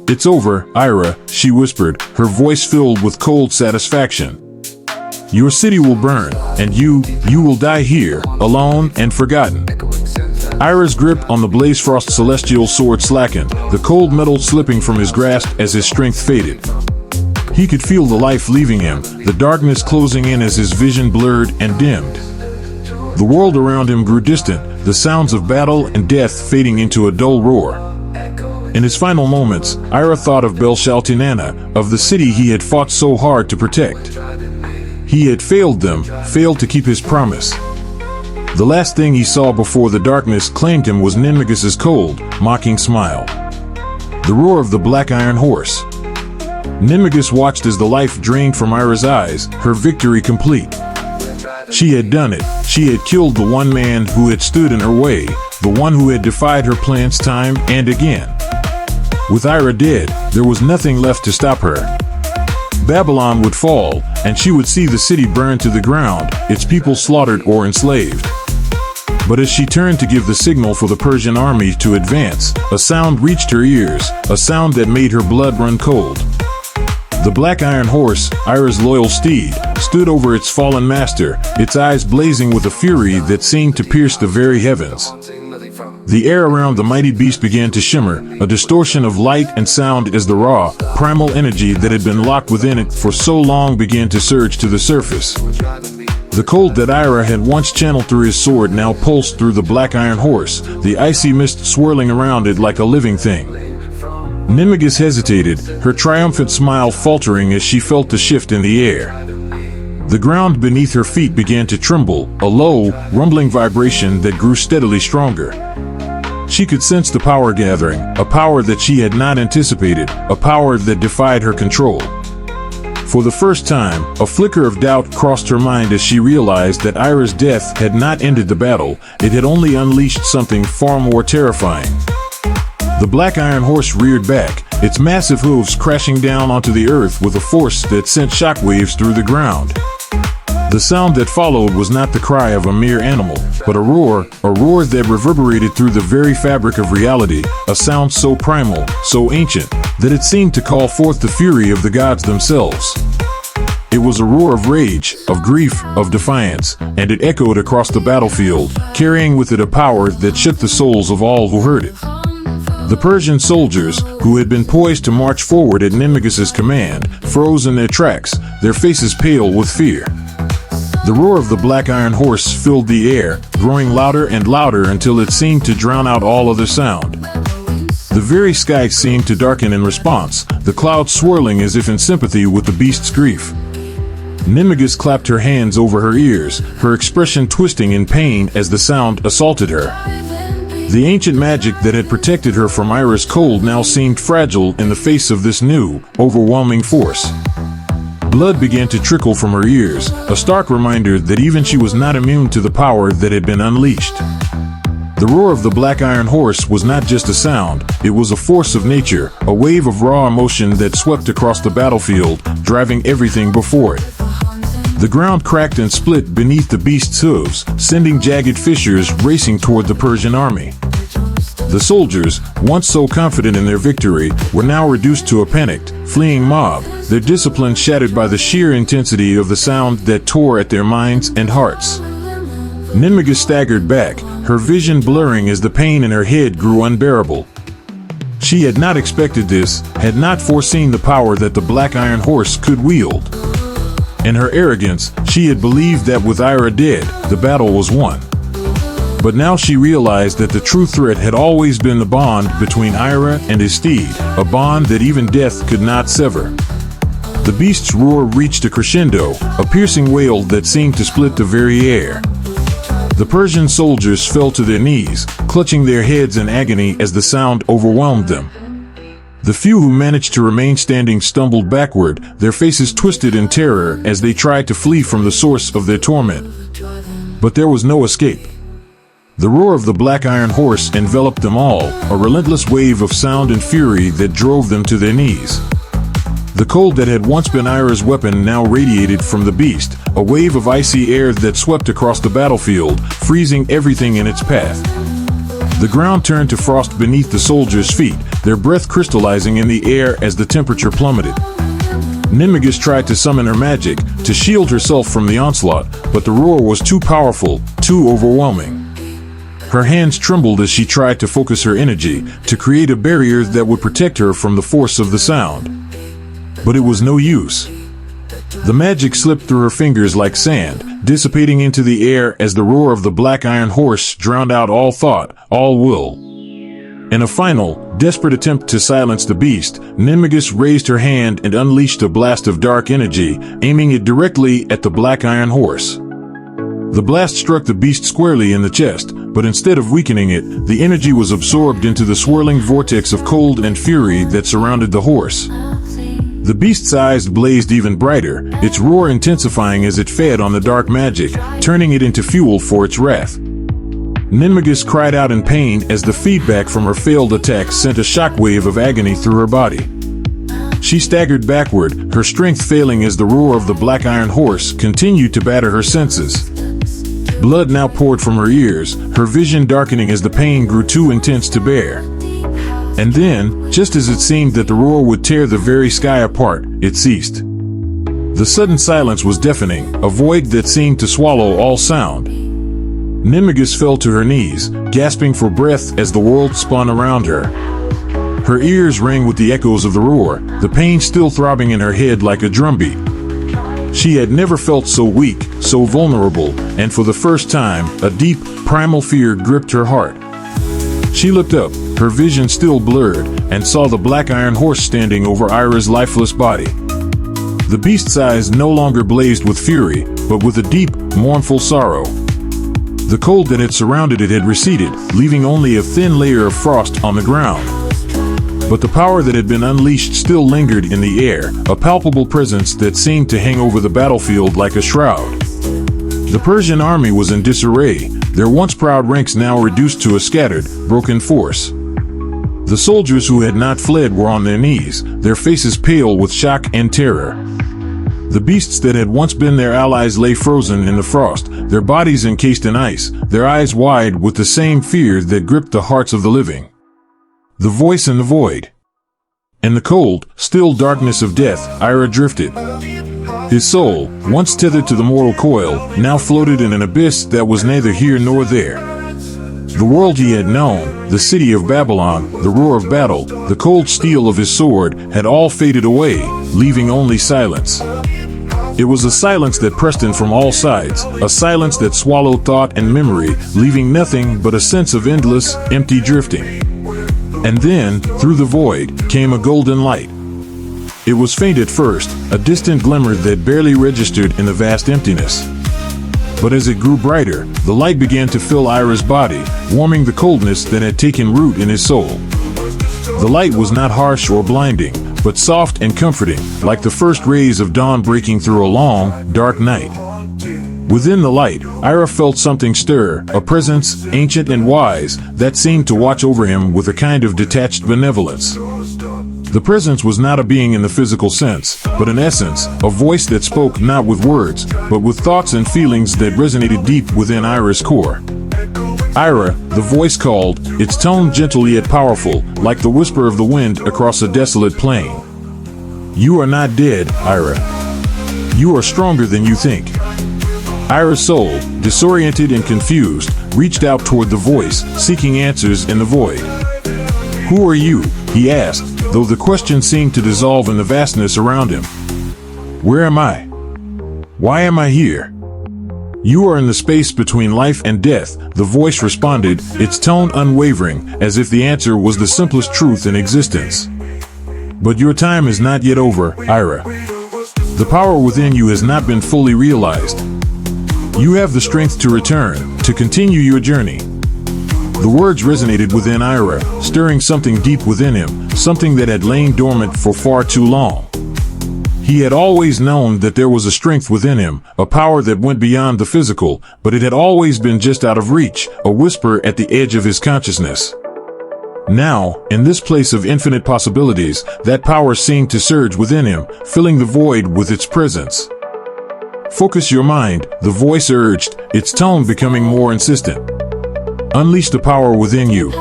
Speaker 1: "It's over, Ira," she whispered, her voice filled with cold satisfaction. "Your city will burn, and you will die here, alone and forgotten." Ira's grip on the Blazefrost celestial sword slackened, the cold metal slipping from his grasp as his strength faded. He could feel the life leaving him, the darkness closing in as his vision blurred and dimmed. The world around him grew distant, the sounds of battle and death fading into a dull roar. In his final moments, Ira thought of Belshaltinana, of the city he had fought so hard to protect. He had failed them, failed to keep his promise. The last thing he saw before the darkness claimed him was Ninmagus' cold, mocking smile. The roar of the Black Iron Horse. Ninmagus watched as the life drained from Ira's eyes, her victory complete. She had done it. She had killed the one man who had stood in her way, the one who had defied her plans time and again. With Ira dead, there was nothing left to stop her. Babylon would fall, and she would see the city burn to the ground, its people slaughtered or enslaved. But as she turned to give the signal for the Persian army to advance, a sound reached her ears, a sound that made her blood run cold. The Black Iron Horse, Ira's loyal steed, stood over its fallen master, its eyes blazing with a fury that seemed to pierce the very heavens. The air around the mighty beast began to shimmer, a distortion of light and sound as the raw, primal energy that had been locked within it for so long began to surge to the surface. The cold that Ira had once channeled through his sword now pulsed through the Black Iron Horse, the icy mist swirling around it like a living thing. Ninmagus hesitated, her triumphant smile faltering as she felt the shift in the air. The ground beneath her feet began to tremble, a low, rumbling vibration that grew steadily stronger. She could sense the power gathering, a power that she had not anticipated, a power that defied her control. For the first time, a flicker of doubt crossed her mind as she realized that Ira's death had not ended the battle, it had only unleashed something far more terrifying. The Black Iron Horse reared back, its massive hooves crashing down onto the earth with a force that sent shockwaves through the ground. The sound that followed was not the cry of a mere animal, but a roar that reverberated through the very fabric of reality, a sound so primal, so ancient, that it seemed to call forth the fury of the gods themselves. It was a roar of rage, of grief, of defiance, and it echoed across the battlefield, carrying with it a power that shook the souls of all who heard it. The Persian soldiers, who had been poised to march forward at Ninmagus' command, froze in their tracks, their faces pale with fear. The roar of the Black Iron Horse filled the air, growing louder and louder until it seemed to drown out all other sound. The very sky seemed to darken in response, the clouds swirling as if in sympathy with the beast's grief. Ninmagus clapped her hands over her ears, her expression twisting in pain as the sound assaulted her. The ancient magic that had protected her from Ira's cold now seemed fragile in the face of this new, overwhelming force. Blood began to trickle from her ears, a stark reminder that even she was not immune to the power that had been unleashed. The roar of the Black Iron Horse was not just a sound, it was a force of nature, a wave of raw emotion that swept across the battlefield, driving everything before it. The ground cracked and split beneath the beast's hooves, sending jagged fissures racing toward the Persian army. The soldiers, once so confident in their victory, were now reduced to a panicked, fleeing mob, their discipline shattered by the sheer intensity of the sound that tore at their minds and hearts. Ninmagus staggered back, her vision blurring as the pain in her head grew unbearable. She had not expected this, had not foreseen the power that the Black Iron Horse could wield. In her arrogance, she had believed that with Ira dead, the battle was won. But now she realized that the true threat had always been the bond between Ira and his steed, a bond that even death could not sever. The beast's roar reached a crescendo, a piercing wail that seemed to split the very air. The Persian soldiers fell to their knees, clutching their heads in agony as the sound overwhelmed them. The few who managed to remain standing stumbled backward, their faces twisted in terror as they tried to flee from the source of their torment. But there was no escape. The roar of the black iron horse enveloped them all, a relentless wave of sound and fury that drove them to their knees. The cold that had once been Ira's weapon now radiated from the beast, a wave of icy air that swept across the battlefield, freezing everything in its path. The ground turned to frost beneath the soldiers' feet, their breath crystallizing in the air as the temperature plummeted. Ninmagus tried to summon her magic, to shield herself from the onslaught, but the roar was too powerful, too overwhelming. Her hands trembled as she tried to focus her energy, to create a barrier that would protect her from the force of the sound. But it was no use. The magic slipped through her fingers like sand, dissipating into the air as the roar of the black iron horse drowned out all thought, all will. In a final, desperate attempt to silence the beast, Ninmagus raised her hand and unleashed a blast of dark energy, aiming it directly at the black iron horse. The blast struck the beast squarely in the chest, but instead of weakening it, the energy was absorbed into the swirling vortex of cold and fury that surrounded the horse. The beast's eyes blazed even brighter, its roar intensifying as it fed on the dark magic, turning it into fuel for its wrath. Ninmagus cried out in pain as the feedback from her failed attack sent a shockwave of agony through her body. She staggered backward, her strength failing as the roar of the black iron horse continued to batter her senses. Blood now poured from her ears, her vision darkening as the pain grew too intense to bear. And then, just as it seemed that the roar would tear the very sky apart, it ceased. The sudden silence was deafening, a void that seemed to swallow all sound. Ninmagus fell to her knees, gasping for breath as the world spun around her. Her ears rang with the echoes of the roar, the pain still throbbing in her head like a drumbeat. She had never felt so weak, so vulnerable, and for the first time, a deep, primal fear gripped her heart. She looked up, her vision still blurred, and saw the black iron horse standing over Ira's lifeless body. The beast's eyes no longer blazed with fury, but with a deep, mournful sorrow. The cold that had surrounded it had receded, leaving only a thin layer of frost on the ground. But the power that had been unleashed still lingered in the air, a palpable presence that seemed to hang over the battlefield like a shroud. The Persian army was in disarray, their once proud ranks now reduced to a scattered, broken force. The soldiers who had not fled were on their knees, their faces pale with shock and terror. The beasts that had once been their allies lay frozen in the frost, their bodies encased in ice, their eyes wide with the same fear that gripped the hearts of the living. The voice in the void. In the cold, still darkness of death, Ira drifted. His soul, once tethered to the mortal coil, now floated in an abyss that was neither here nor there. The world he had known, the city of Babylon, the roar of battle, the cold steel of his sword, had all faded away, leaving only silence. It was a silence that pressed in from all sides, a silence that swallowed thought and memory, leaving nothing but a sense of endless, empty drifting. And then, through the void, came a golden light. It was faint at first, a distant glimmer that barely registered in the vast emptiness. But as it grew brighter, the light began to fill Ira's body, warming the coldness that had taken root in his soul. The light was not harsh or blinding, but soft and comforting, like the first rays of dawn breaking through a long, dark night. Within the light, Ira felt something stir, a presence, ancient and wise, that seemed to watch over him with a kind of detached benevolence. The presence was not a being in the physical sense, but an essence, a voice that spoke not with words, but with thoughts and feelings that resonated deep within Ira's core. Ira, the voice called, its tone gentle yet powerful, like the whisper of the wind across a desolate plain. You are not dead, Ira. You are stronger than you think. Ira's soul, disoriented and confused, reached out toward the voice, seeking answers in the void. Who are you? He asked, though the question seemed to dissolve in the vastness around him. Where am I? Why am I here? You are in the space between life and death, the voice responded, its tone unwavering, as if the answer was the simplest truth in existence. But your time is not yet over, Ira. The power within you has not been fully realized. You have the strength to return, to continue your journey." The words resonated within Ira, stirring something deep within him, something that had lain dormant for far too long. He had always known that there was a strength within him, a power that went beyond the physical, but it had always been just out of reach, a whisper at the edge of his consciousness. Now, in this place of infinite possibilities, that power seemed to surge within him, filling the void with its presence. "Focus your mind," the voice urged, its tone becoming more insistent. "Unleash the power within you.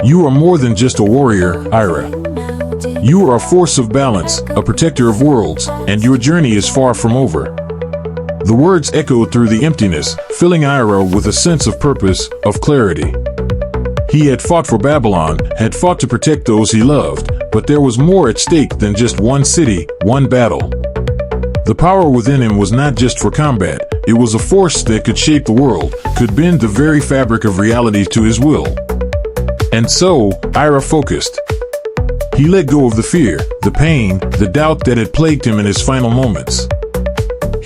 Speaker 1: You are more than just a warrior, Ira. You are a force of balance, a protector of worlds, and your journey is far from over." The words echoed through the emptiness, filling Ira with a sense of purpose, of clarity. He had fought for Babylon, had fought to protect those he loved, but there was more at stake than just one city, one battle. The power within him was not just for combat, it was a force that could shape the world, could bend the very fabric of reality to his will. And so, Ira focused. He let go of the fear, the pain, the doubt that had plagued him in his final moments.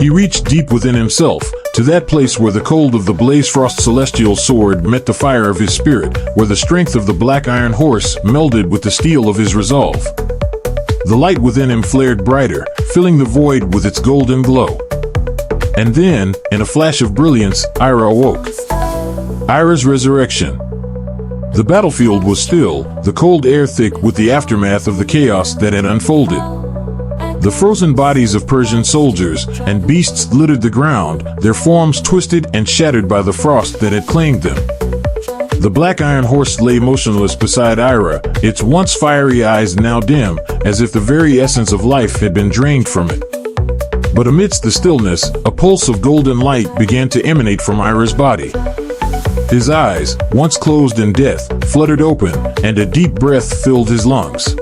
Speaker 1: He reached deep within himself, to that place where the cold of the Blazefrost celestial sword met the fire of his spirit, where the strength of the black iron horse melded with the steel of his resolve. The light within him flared brighter, filling the void with its golden glow. And then, in a flash of brilliance, Ira awoke. Ira's resurrection. The battlefield was still, the cold air thick with the aftermath of the chaos that had unfolded. The frozen bodies of Persian soldiers and beasts littered the ground, their forms twisted and shattered by the frost that had claimed them. The black iron horse lay motionless beside Ira, its once fiery eyes now dim, as if the very essence of life had been drained from it. But amidst the stillness, a pulse of golden light began to emanate from Ira's body. His eyes, once closed in death, fluttered open, and a deep breath filled his lungs.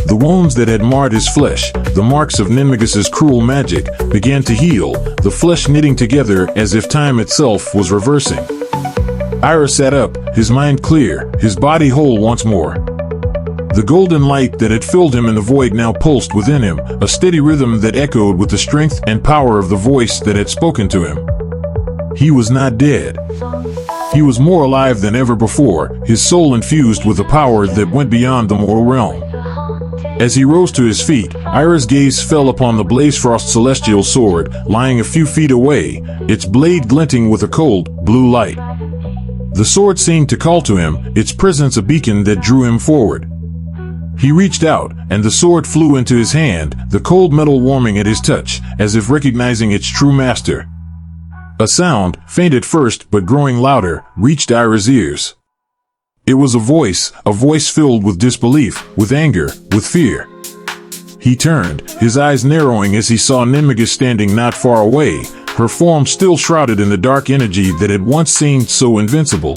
Speaker 1: The wounds that had marred his flesh, the marks of Ninmagis's cruel magic, began to heal, the flesh knitting together as if time itself was reversing. Ira sat up, his mind clear, his body whole once more. The golden light that had filled him in the void now pulsed within him, a steady rhythm that echoed with the strength and power of the voice that had spoken to him. He was not dead. He was more alive than ever before, his soul infused with a power that went beyond the mortal realm. As he rose to his feet, Ira's gaze fell upon the Blazefrost celestial sword, lying a few feet away, its blade glinting with a cold, blue light. The sword seemed to call to him, its presence a beacon that drew him forward. He reached out, and the sword flew into his hand, the cold metal warming at his touch, as if recognizing its true master. A sound, faint at first but growing louder, reached Ira's ears. It was a voice filled with disbelief, with anger, with fear. He turned, his eyes narrowing as he saw Ninmagis standing not far away, her form still shrouded in the dark energy that had once seemed so invincible.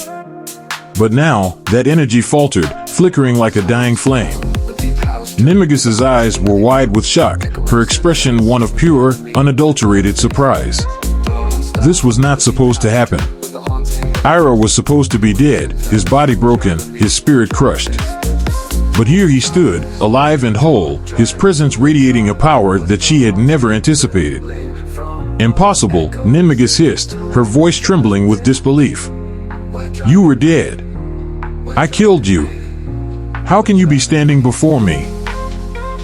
Speaker 1: But now, that energy faltered, flickering like a dying flame. Ninmagis's eyes were wide with shock, her expression one of pure, unadulterated surprise. This was not supposed to happen. Ira was supposed to be dead, his body broken, his spirit crushed. But here he stood, alive and whole, his presence radiating a power that she had never anticipated. "Impossible," Ninmagis hissed, her voice trembling with disbelief. "You were dead. I killed you. How can you be standing before me?"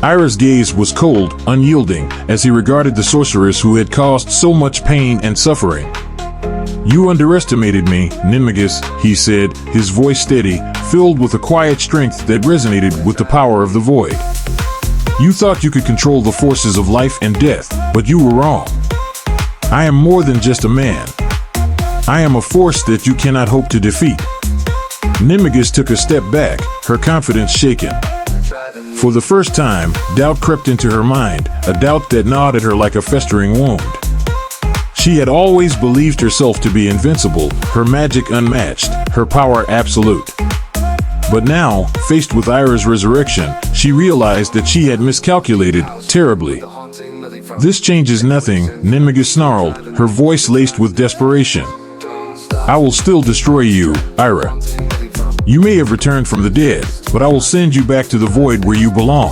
Speaker 1: Ira's gaze was cold, unyielding, as he regarded the sorceress who had caused so much pain and suffering. "You underestimated me, Ninmagis," he said, his voice steady, filled with a quiet strength that resonated with the power of the void. "You thought you could control the forces of life and death, but you were wrong. I am more than just a man. I am a force that you cannot hope to defeat." Ninmagis took a step back, her confidence shaken. For the first time, doubt crept into her mind, a doubt that gnawed at her like a festering wound. She had always believed herself to be invincible, her magic unmatched, her power absolute. But now, faced with Ira's resurrection, she realized that she had miscalculated, terribly. "This changes nothing," Ninmagis snarled, her voice laced with desperation. "I will still destroy you, Ira. You may have returned from the dead, but I will send you back to the void where you belong."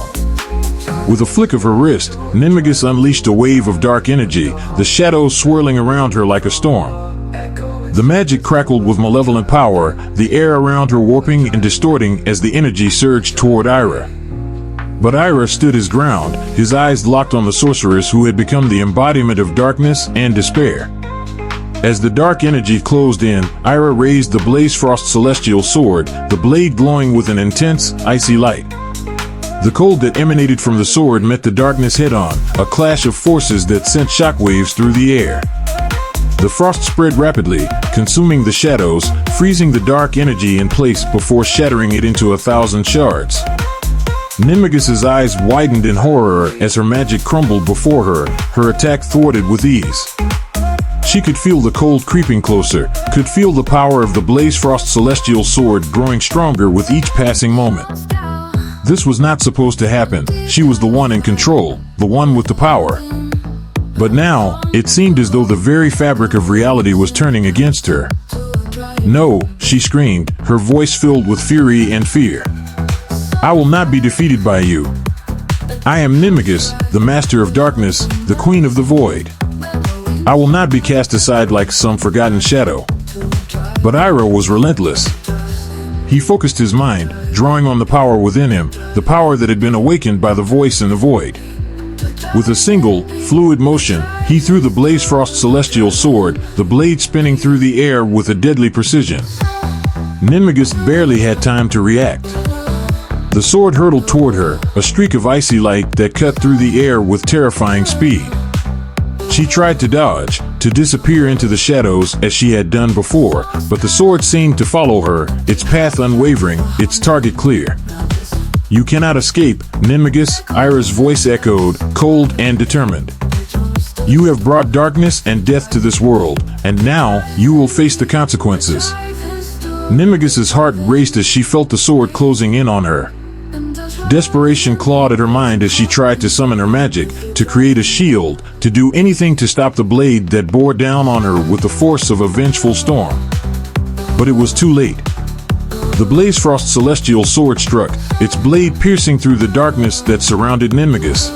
Speaker 1: With a flick of her wrist, Ninmagis unleashed a wave of dark energy, the shadows swirling around her like a storm. The magic crackled with malevolent power, the air around her warping and distorting as the energy surged toward Ira. But Ira stood his ground, his eyes locked on the sorceress who had become the embodiment of darkness and despair. As the dark energy closed in, Ira raised the Blaze Frost celestial sword, the blade glowing with an intense, icy light. The cold that emanated from the sword met the darkness head-on, a clash of forces that sent shockwaves through the air. The frost spread rapidly, consuming the shadows, freezing the dark energy in place before shattering it into 1,000 shards. Ninmagis's eyes widened in horror as her magic crumbled before her, her attack thwarted with ease. She could feel the cold creeping closer, could feel the power of the Blaze Frost celestial sword growing stronger with each passing moment. This was not supposed to happen. She was the one in control, the one with the power. But now, it seemed as though the very fabric of reality was turning against her. "No," she screamed, her voice filled with fury and fear. "I will not be defeated by you. I am Ninmagis, the master of darkness, the queen of the void. I will not be cast aside like some forgotten shadow." But Ira was relentless. He focused his mind, drawing on the power within him, the power that had been awakened by the voice in the void. With a single, fluid motion, he threw the Blaze Frost celestial sword, the blade spinning through the air with a deadly precision. Ninmagis barely had time to react. The sword hurtled toward her, a streak of icy light that cut through the air with terrifying speed. She tried to dodge, to disappear into the shadows as she had done before, but the sword seemed to follow her, its path unwavering, its target clear. "You cannot escape, Ninmagis," Ira's voice echoed, cold and determined. "You have brought darkness and death to this world, and now you will face the consequences." Ninmagis's heart raced as she felt the sword closing in on her. Desperation clawed at her mind as she tried to summon her magic, to create a shield, to do anything to stop the blade that bore down on her with the force of a vengeful storm. But it was too late. The Blaze Frost celestial sword struck, its blade piercing through the darkness that surrounded Ninmagis.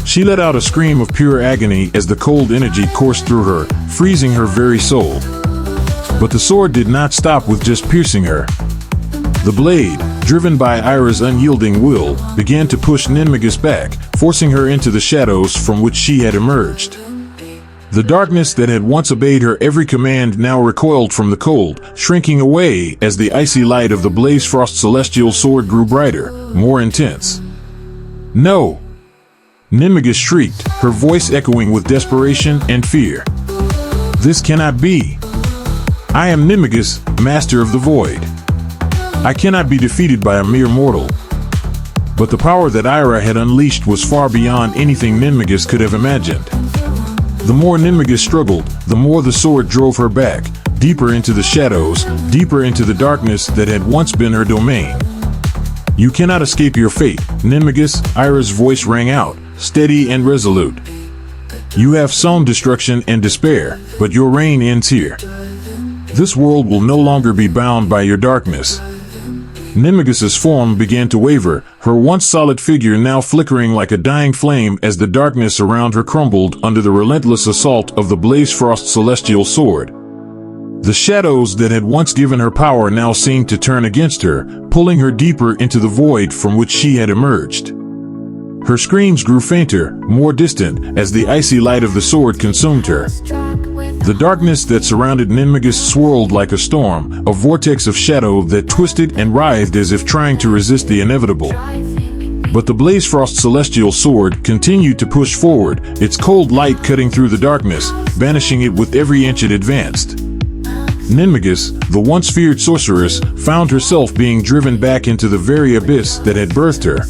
Speaker 1: She let out a scream of pure agony as the cold energy coursed through her, freezing her very soul. But the sword did not stop with just piercing her. The blade, driven by Ira's unyielding will, began to push Ninmagis back, forcing her into the shadows from which she had emerged. The darkness that had once obeyed her every command now recoiled from the cold, shrinking away as the icy light of the Blaze Frost celestial sword grew brighter, more intense. "No!" Ninmagis shrieked, her voice echoing with desperation and fear. "This cannot be! I am Ninmagis, master of the void. I cannot be defeated by a mere mortal." But the power that Ira had unleashed was far beyond anything Ninmagis could have imagined. The more Ninmagis struggled, the more the sword drove her back, deeper into the shadows, deeper into the darkness that had once been her domain. "You cannot escape your fate, Ninmagis," Ira's voice rang out, steady and resolute. "You have sown destruction and despair, but your reign ends here. This world will no longer be bound by your darkness." Ninmagis's form began to waver, her once solid figure now flickering like a dying flame as the darkness around her crumbled under the relentless assault of the Blaze Frost celestial sword. The shadows that had once given her power now seemed to turn against her, pulling her deeper into the void from which she had emerged. Her screams grew fainter, more distant, as the icy light of the sword consumed her. The darkness that surrounded Ninmagis swirled like a storm, a vortex of shadow that twisted and writhed as if trying to resist the inevitable. But the Blaze Frost celestial sword continued to push forward, its cold light cutting through the darkness, banishing it with every inch it advanced. Ninmagis, the once feared sorceress, found herself being driven back into the very abyss that had birthed her.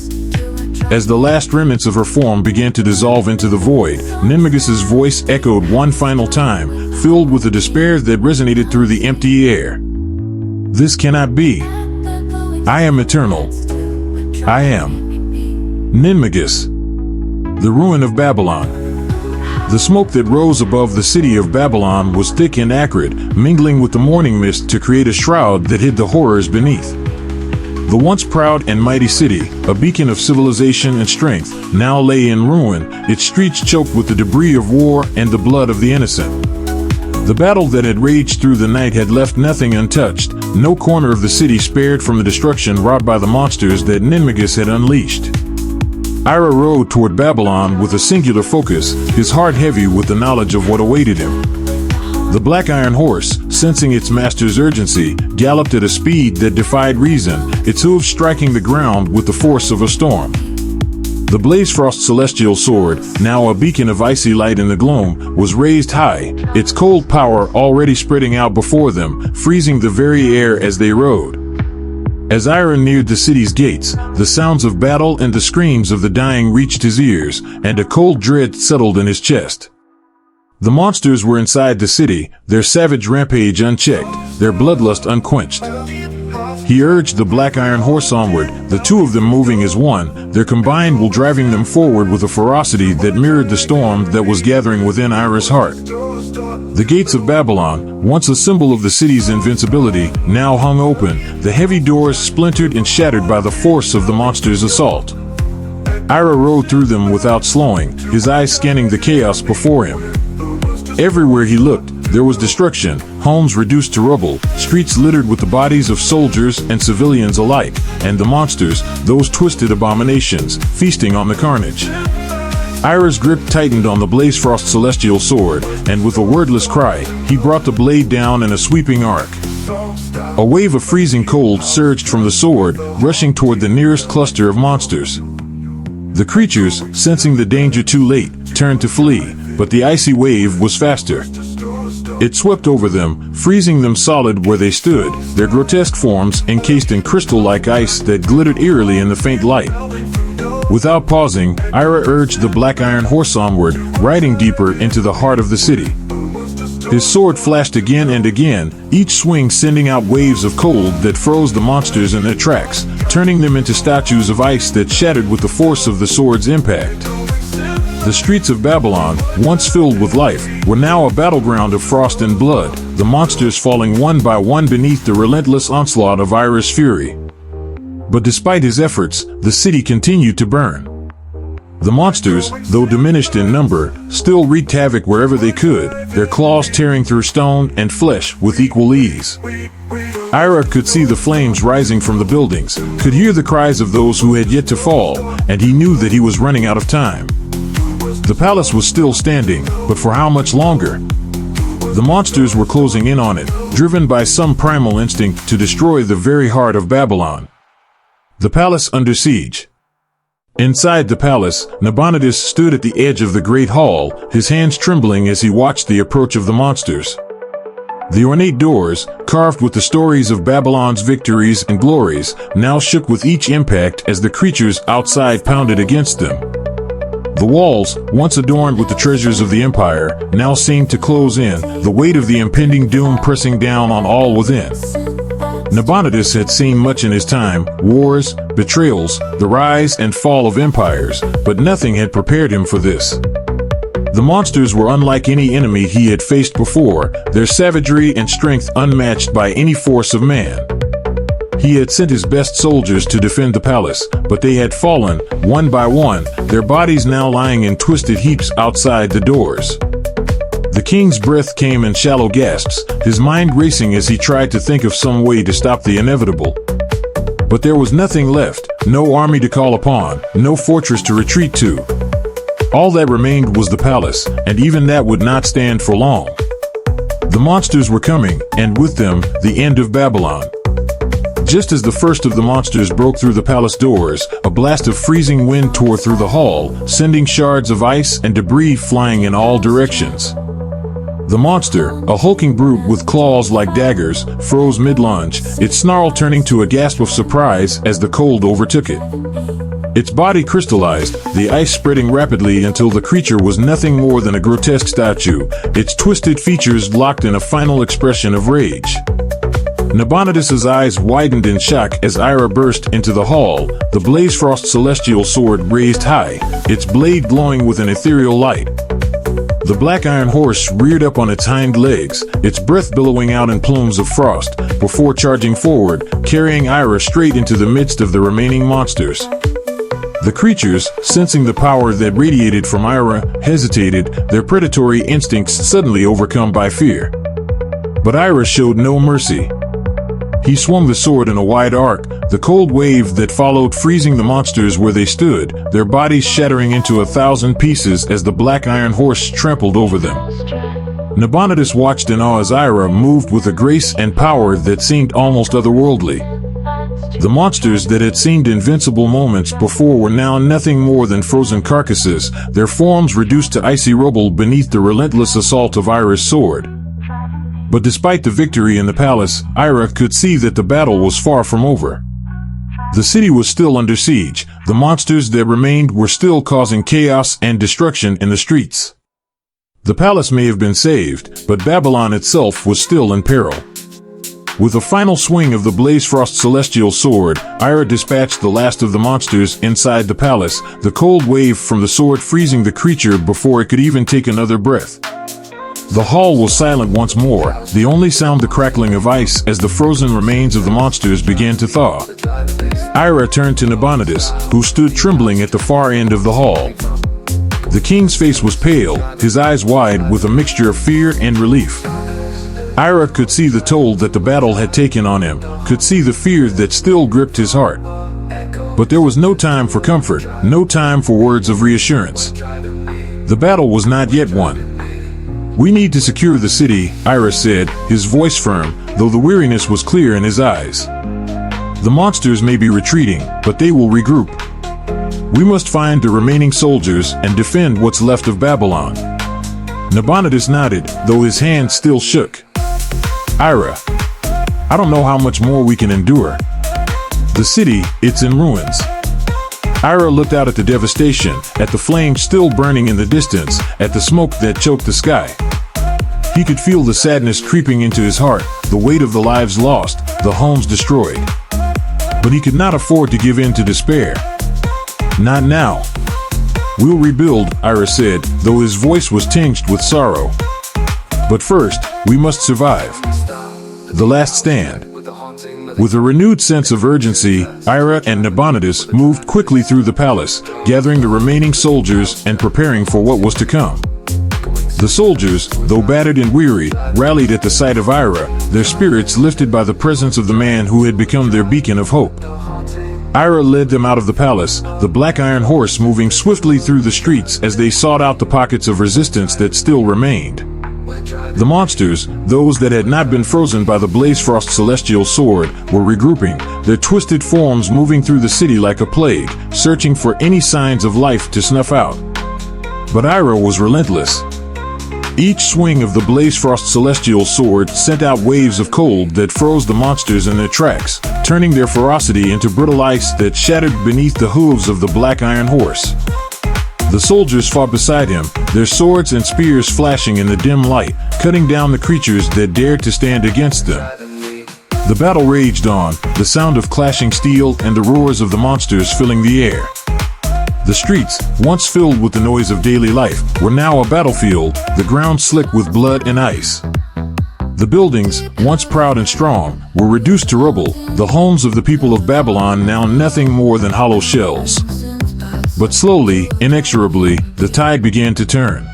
Speaker 1: As the last remnants of her form began to dissolve into the void, Ninmagis's voice echoed one final time, filled with a despair that resonated through the empty air. "This cannot be. I am eternal. I am Ninmagis, the ruin of Babylon." The smoke that rose above the city of Babylon was thick and acrid, mingling with the morning mist to create a shroud that hid the horrors beneath. The once proud and mighty city, a beacon of civilization and strength, now lay in ruin, its streets choked with the debris of war and the blood of the innocent. The battle that had raged through the night had left nothing untouched, no corner of the city spared from the destruction wrought by the monsters that Ninmagus had unleashed. Ira rode toward Babylon with a singular focus, his heart heavy with the knowledge of what awaited him. The black iron horse, sensing its master's urgency, galloped at a speed that defied reason, its hooves striking the ground with the force of a storm. The Blazefrost celestial sword, now a beacon of icy light in the gloom, was raised high, its cold power already spreading out before them, freezing the very air as they rode. As Ira neared the city's gates, the sounds of battle and the screams of the dying reached his ears, and a cold dread settled in his chest. The monsters were inside the city, their savage rampage unchecked, their bloodlust unquenched. He urged the black iron horse onward, the two of them moving as one, their combined will driving them forward with a ferocity that mirrored the storm that was gathering within Ira's heart. The gates of Babylon, once a symbol of the city's invincibility, now hung open, the heavy doors splintered and shattered by the force of the monster's assault. Ira rode through them without slowing, his eyes scanning the chaos before him. Everywhere he looked, there was destruction, homes reduced to rubble, streets littered with the bodies of soldiers and civilians alike, and the monsters, those twisted abominations, feasting on the carnage. Ira's grip tightened on the Blazefrost celestial sword, and with a wordless cry, he brought the blade down in a sweeping arc. A wave of freezing cold surged from the sword, rushing toward the nearest cluster of monsters. The creatures, sensing the danger too late, turned to flee, but the icy wave was faster. It swept over them, freezing them solid where they stood, their grotesque forms encased in crystal-like ice that glittered eerily in the faint light. Without pausing, Ira urged the black iron horse onward, riding deeper into the heart of the city. His sword flashed again and again, each swing sending out waves of cold that froze the monsters in their tracks, turning them into statues of ice that shattered with the force of the sword's impact. The streets of Babylon, once filled with life, were now a battleground of frost and blood, the monsters falling one by one beneath the relentless onslaught of Ira's fury. But despite his efforts, the city continued to burn. The monsters, though diminished in number, still wreaked havoc wherever they could, their claws tearing through stone and flesh with equal ease. Ira could see the flames rising from the buildings, could hear the cries of those who had yet to fall, and he knew that he was running out of time. The palace was still standing, but for how much longer? The monsters were closing in on it, driven by some primal instinct to destroy the very heart of Babylon. The palace under siege. Inside the palace, Nabonidus stood at the edge of the great hall, his hands trembling as he watched the approach of the monsters. The ornate doors, carved with the stories of Babylon's victories and glories, now shook with each impact as the creatures outside pounded against them. The walls, once adorned with the treasures of the empire, now seemed to close in, the weight of the impending doom pressing down on all within. Nabonidus had seen much in his time, wars, betrayals, the rise and fall of empires, but nothing had prepared him for this. The monsters were unlike any enemy he had faced before, their savagery and strength unmatched by any force of man. He had sent his best soldiers to defend the palace, but they had fallen, one by one, their bodies now lying in twisted heaps outside the doors. The king's breath came in shallow gasps, his mind racing as he tried to think of some way to stop the inevitable. But there was nothing left, no army to call upon, no fortress to retreat to. All that remained was the palace, and even that would not stand for long. The monsters were coming, and with them, the end of Babylon. Just as the first of the monsters broke through the palace doors, a blast of freezing wind tore through the hall, sending shards of ice and debris flying in all directions. The monster, a hulking brute with claws like daggers, froze mid-lunge, its snarl turning to a gasp of surprise as the cold overtook it. Its body crystallized, the ice spreading rapidly until the creature was nothing more than a grotesque statue, its twisted features locked in a final expression of rage. Nabonidus's eyes widened in shock as Ira burst into the hall, the Blazefrost celestial sword raised high, its blade glowing with an ethereal light. The black iron horse reared up on its hind legs, its breath billowing out in plumes of frost, before charging forward, carrying Ira straight into the midst of the remaining monsters. The creatures, sensing the power that radiated from Ira, hesitated, their predatory instincts suddenly overcome by fear. But Ira showed no mercy. He swung the sword in a wide arc, the cold wave that followed freezing the monsters where they stood, their bodies shattering into 1,000 pieces as the black iron horse trampled over them. Nabonidus watched in awe as Ira moved with a grace and power that seemed almost otherworldly. The monsters that had seemed invincible moments before were now nothing more than frozen carcasses, their forms reduced to icy rubble beneath the relentless assault of Ira's sword. But despite the victory in the palace, Ira could see that the battle was far from over. The city was still under siege. The monsters that remained were still causing chaos and destruction in the streets. The palace may have been saved, but Babylon itself was still in peril. With a final swing of the Blazefrost celestial sword, Ira dispatched the last of the monsters inside the palace, the cold wave from the sword freezing the creature before it could even take another breath. The hall was silent once more, the only sound the crackling of ice as the frozen remains of the monsters began to thaw. Ira turned to Nabonidus, who stood trembling at the far end of the hall. The king's face was pale, his eyes wide with a mixture of fear and relief. Ira could see the toll that the battle had taken on him, could see the fear that still gripped his heart. But there was no time for comfort, no time for words of reassurance. The battle was not yet won. "We need to secure the city," Ira said, his voice firm, though the weariness was clear in his eyes. "The monsters may be retreating, but they will regroup. We must find the remaining soldiers and defend what's left of Babylon." Nabonidus nodded, though his hand still shook. "Ira, I don't know how much more we can endure. The city, it's in ruins." Ira looked out at the devastation, at the flames still burning in the distance, at the smoke that choked the sky. He could feel the sadness creeping into his heart, the weight of the lives lost, the homes destroyed. But he could not afford to give in to despair. "Not now. We'll rebuild," Ira said, though his voice was tinged with sorrow. "But first, we must survive. The last stand." With a renewed sense of urgency, Ira and Nabonidus moved quickly through the palace, gathering the remaining soldiers and preparing for what was to come. The soldiers, though battered and weary, rallied at the sight of Ira, their spirits lifted by the presence of the man who had become their beacon of hope. Ira led them out of the palace, the black iron horse moving swiftly through the streets as they sought out the pockets of resistance that still remained. The monsters, those that had not been frozen by the Blazefrost celestial sword, were regrouping, their twisted forms moving through the city like a plague, searching for any signs of life to snuff out. But Ira was relentless. Each swing of the Blazefrost celestial sword sent out waves of cold that froze the monsters in their tracks, turning their ferocity into brittle ice that shattered beneath the hooves of the black iron horse. The soldiers fought beside him, their swords and spears flashing in the dim light, cutting down the creatures that dared to stand against them. The battle raged on, the sound of clashing steel and the roars of the monsters filling the air. The streets, once filled with the noise of daily life, were now a battlefield, the ground slick with blood and ice. The buildings, once proud and strong, were reduced to rubble, the homes of the people of Babylon now nothing more than hollow shells. But slowly, inexorably, the tide began to turn.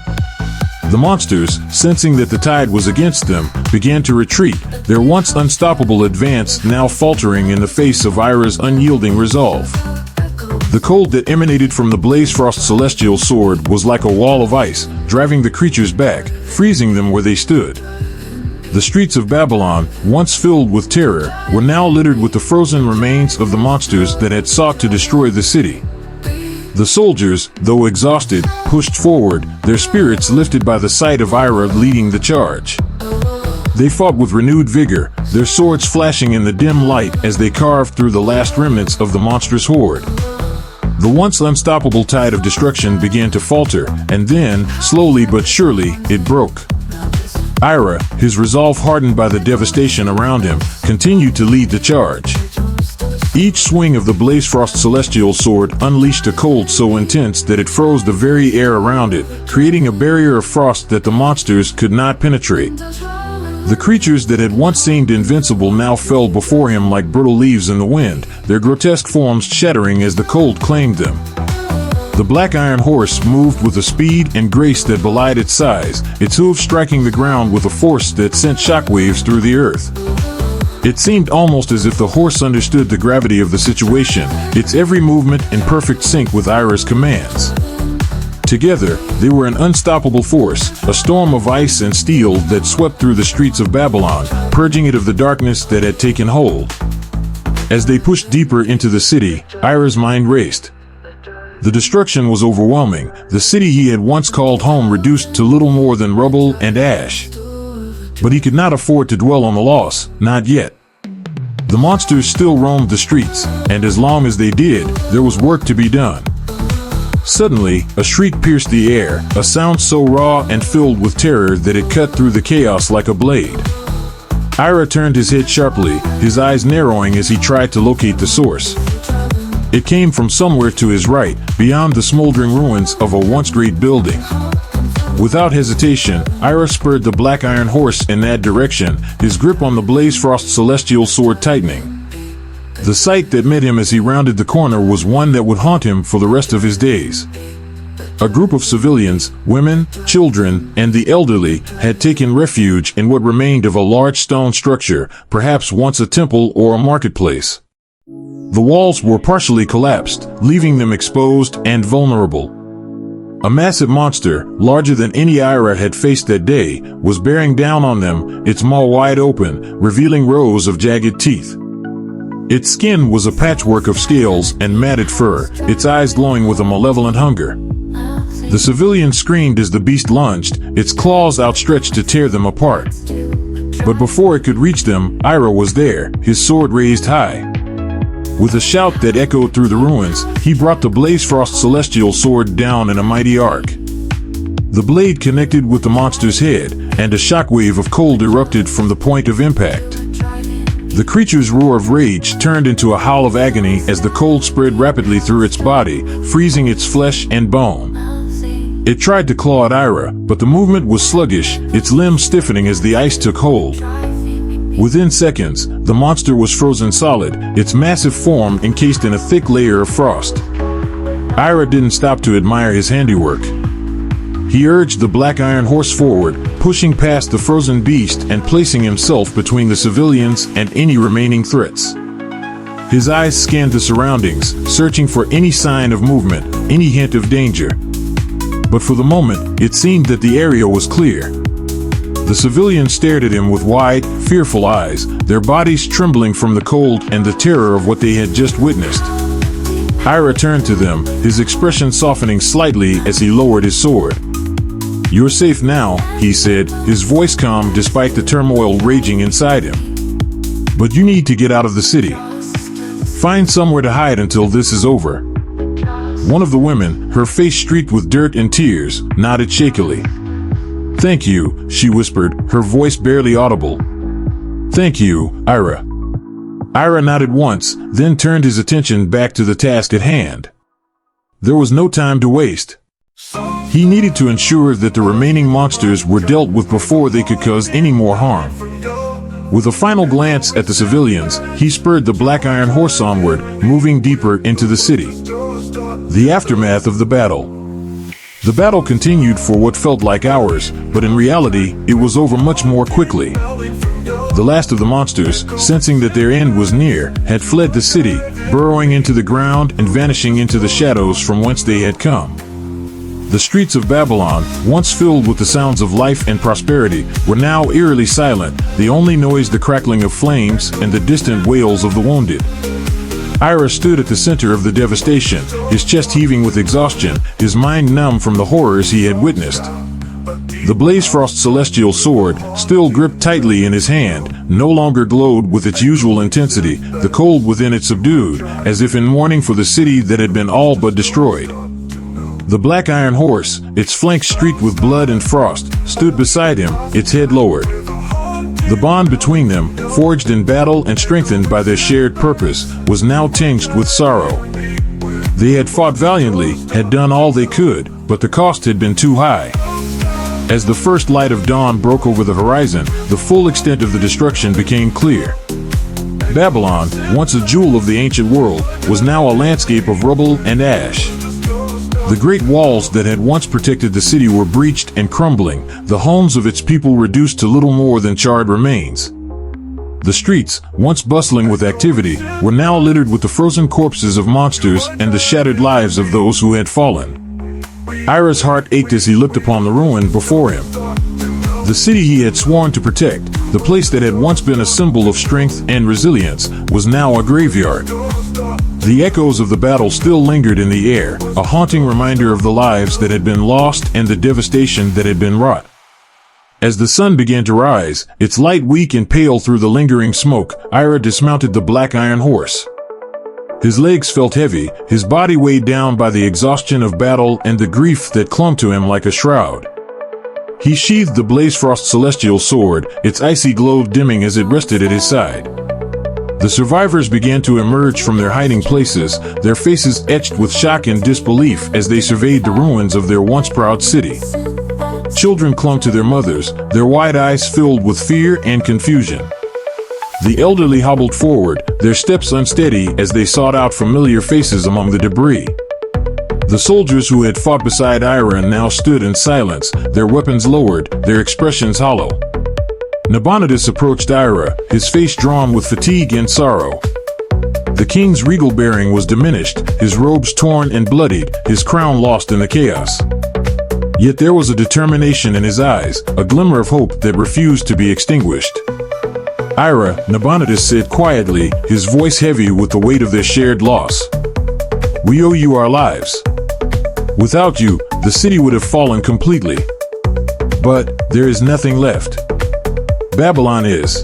Speaker 1: The monsters, sensing that the tide was against them, began to retreat, their once unstoppable advance now faltering in the face of Ira's unyielding resolve. The cold that emanated from the Blazefrost celestial sword was like a wall of ice, driving the creatures back, freezing them where they stood. The streets of Babylon, once filled with terror, were now littered with the frozen remains of the monsters that had sought to destroy the city. The soldiers, though exhausted, pushed forward, their spirits lifted by the sight of Ira leading the charge. They fought with renewed vigor, their swords flashing in the dim light as they carved through the last remnants of the monstrous horde. The once unstoppable tide of destruction began to falter, and then, slowly but surely, it broke. Ira, his resolve hardened by the devastation around him, continued to lead the charge. Each swing of the Blazefrost celestial sword unleashed a cold so intense that it froze the very air around it, creating a barrier of frost that the monsters could not penetrate. The creatures that had once seemed invincible now fell before him like brittle leaves in the wind, their grotesque forms shattering as the cold claimed them. The black iron horse moved with a speed and grace that belied its size, its hooves striking the ground with a force that sent shockwaves through the earth. It seemed almost as if the horse understood the gravity of the situation, its every movement in perfect sync with Ira's commands. Together, they were an unstoppable force, a storm of ice and steel that swept through the streets of Babylon, purging it of the darkness that had taken hold. As they pushed deeper into the city, Ira's mind raced. The destruction was overwhelming, the city he had once called home reduced to little more than rubble and ash. But he could not afford to dwell on the loss, not yet. The monsters still roamed the streets, and as long as they did, there was work to be done. Suddenly, a shriek pierced the air, a sound so raw and filled with terror that it cut through the chaos like a blade. Ira turned his head sharply, his eyes narrowing as he tried to locate the source. It came from somewhere to his right, beyond the smoldering ruins of a once great building. Without hesitation, Ira spurred the black iron horse in that direction, his grip on the Blaze Frost celestial sword tightening. The sight that met him as he rounded the corner was one that would haunt him for the rest of his days. A group of civilians, women, children, and the elderly had taken refuge in what remained of a large stone structure, perhaps once a temple or a marketplace. The walls were partially collapsed, leaving them exposed and vulnerable. A massive monster, larger than any Ira had faced that day, was bearing down on them, its maw wide open, revealing rows of jagged teeth. Its skin was a patchwork of scales and matted fur, its eyes glowing with a malevolent hunger. The civilians screamed as the beast lunged, its claws outstretched to tear them apart. But before it could reach them, Ira was there, his sword raised high. With a shout that echoed through the ruins, he brought the Blaze Frost celestial sword down in a mighty arc. The blade connected with the monster's head, and a shockwave of cold erupted from the point of impact. The creature's roar of rage turned into a howl of agony as the cold spread rapidly through its body, freezing its flesh and bone. It tried to claw at Ira, but the movement was sluggish, its limbs stiffening as the ice took hold. Within seconds, the monster was frozen solid, its massive form encased in a thick layer of frost. Ira didn't stop to admire his handiwork. He urged the black iron horse forward, pushing past the frozen beast and placing himself between the civilians and any remaining threats. His eyes scanned the surroundings, searching for any sign of movement, any hint of danger. But for the moment, it seemed that the area was clear. The civilians stared at him with wide, fearful eyes, their bodies trembling from the cold and the terror of what they had just witnessed. Ira turned to them, his expression softening slightly as he lowered his sword. "You're safe now," he said, his voice calm despite the turmoil raging inside him. "But you need to get out of the city. Find somewhere to hide until this is over." One of the women, her face streaked with dirt and tears, nodded shakily. "Thank you," she whispered, her voice barely audible. "Thank you, Ira." Ira nodded once, then turned his attention back to the task at hand. There was no time to waste. He needed to ensure that the remaining monsters were dealt with before they could cause any more harm. With a final glance at the civilians, he spurred the black iron horse onward, moving deeper into the city. The aftermath of the battle. The battle continued for what felt like hours, but in reality, it was over much more quickly. The last of the monsters, sensing that their end was near, had fled the city, burrowing into the ground and vanishing into the shadows from whence they had come. The streets of Babylon, once filled with the sounds of life and prosperity, were now eerily silent, the only noise the crackling of flames and the distant wails of the wounded. Ira stood at the center of the devastation, his chest heaving with exhaustion, his mind numb from the horrors he had witnessed. The Blaze Frost celestial sword, still gripped tightly in his hand, no longer glowed with its usual intensity, the cold within it subdued, as if in mourning for the city that had been all but destroyed. The black iron horse, its flanks streaked with blood and frost, stood beside him, its head lowered. The bond between them, forged in battle and strengthened by their shared purpose, was now tinged with sorrow. They had fought valiantly, had done all they could, but the cost had been too high. As the first light of dawn broke over the horizon, the full extent of the destruction became clear. Babylon, once a jewel of the ancient world, was now a landscape of rubble and ash. The great walls that had once protected the city were breached and crumbling, the homes of its people reduced to little more than charred remains. The streets, once bustling with activity, were now littered with the frozen corpses of monsters and the shattered lives of those who had fallen. Ira's heart ached as he looked upon the ruin before him. The city he had sworn to protect, the place that had once been a symbol of strength and resilience, was now a graveyard. The echoes of the battle still lingered in the air, a haunting reminder of the lives that had been lost and the devastation that had been wrought. As the sun began to rise, its light weak and pale through the lingering smoke, Ira dismounted the black iron horse. His legs felt heavy, his body weighed down by the exhaustion of battle and the grief that clung to him like a shroud. He sheathed the Blazefrost celestial sword, its icy glow dimming as it rested at his side. The survivors began to emerge from their hiding places, their faces etched with shock and disbelief as they surveyed the ruins of their once proud city. Children clung to their mothers, their wide eyes filled with fear and confusion. The elderly hobbled forward, their steps unsteady as they sought out familiar faces among the debris. The soldiers who had fought beside Ira now stood in silence, their weapons lowered, their expressions hollow. Nabonidus approached Ira, his face drawn with fatigue and sorrow. The king's regal bearing was diminished, his robes torn and bloodied, his crown lost in the chaos. Yet there was a determination in his eyes, a glimmer of hope that refused to be extinguished. Ira, Nabonidus said quietly, his voice heavy with the weight of their shared loss. We owe you our lives. Without you, the city would have fallen completely. But there is nothing left. Babylon is.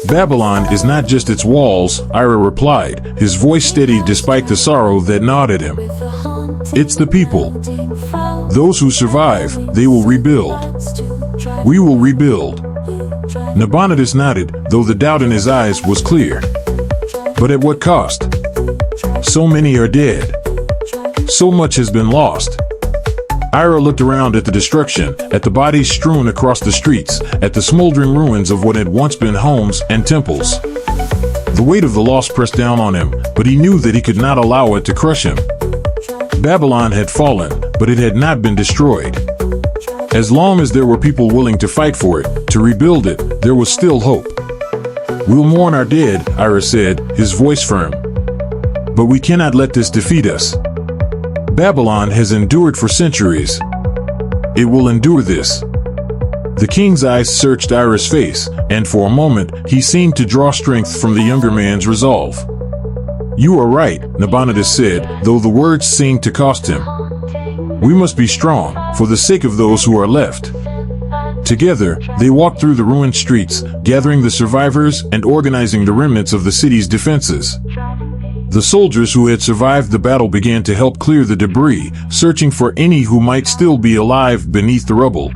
Speaker 1: Babylon is not just its walls, Ira replied, his voice steady despite the sorrow that gnawed at him. It's the people. Those who survive, they will rebuild. We will rebuild. Nabonidus nodded, though the doubt in his eyes was clear. But at what cost? So many are dead. So much has been lost. Ira looked around at the destruction, at the bodies strewn across the streets, at the smoldering ruins of what had once been homes and temples. The weight of the loss pressed down on him, but he knew that he could not allow it to crush him. Babylon had fallen, but it had not been destroyed. As long as there were people willing to fight for it, to rebuild it, there was still hope. We'll mourn our dead, Ira said, his voice firm. But we cannot let this defeat us. Babylon has endured for centuries. It will endure this. The king's eyes searched Ira's face, and for a moment, he seemed to draw strength from the younger man's resolve. You are right, Nabonidus said, though the words seemed to cost him. We must be strong, for the sake of those who are left. Together, they walked through the ruined streets, gathering the survivors and organizing the remnants of the city's defenses. The soldiers who had survived the battle began to help clear the debris, searching for any who might still be alive beneath the rubble.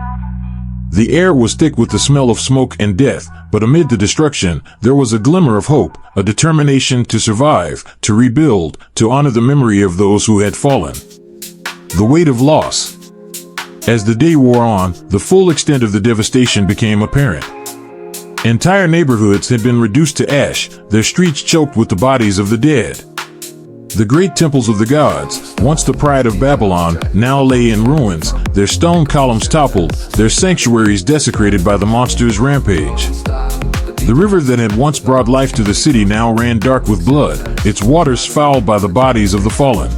Speaker 1: The air was thick with the smell of smoke and death, but amid the destruction, there was a glimmer of hope, a determination to survive, to rebuild, to honor the memory of those who had fallen. The weight of loss. As the day wore on, the full extent of the devastation became apparent. Entire neighborhoods had been reduced to ash, their streets choked with the bodies of the dead. The great temples of the gods, once the pride of Babylon, now lay in ruins, their stone columns toppled, their sanctuaries desecrated by the monster's rampage. The river that had once brought life to the city now ran dark with blood, its waters fouled by the bodies of the fallen.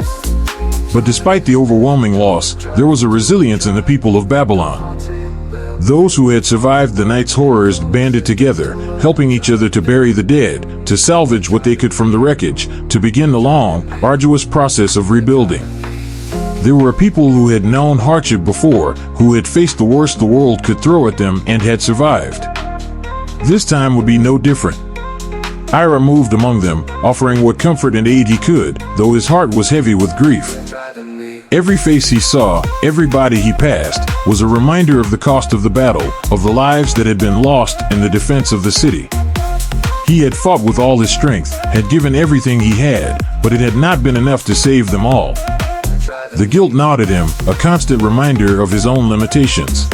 Speaker 1: But despite the overwhelming loss, there was a resilience in the people of Babylon. Those who had survived the night's horrors banded together, helping each other to bury the dead, to salvage what they could from the wreckage, to begin the long, arduous process of rebuilding. There were people who had known hardship before, who had faced the worst the world could throw at them and had survived. This time would be no different. Ira moved among them, offering what comfort and aid he could, though his heart was heavy with grief. Every face he saw, every body he passed, was a reminder of the cost of the battle, of the lives that had been lost in the defense of the city. He had fought with all his strength, had given everything he had, but it had not been enough to save them all. The guilt gnawed at him, a constant reminder of his own limitations.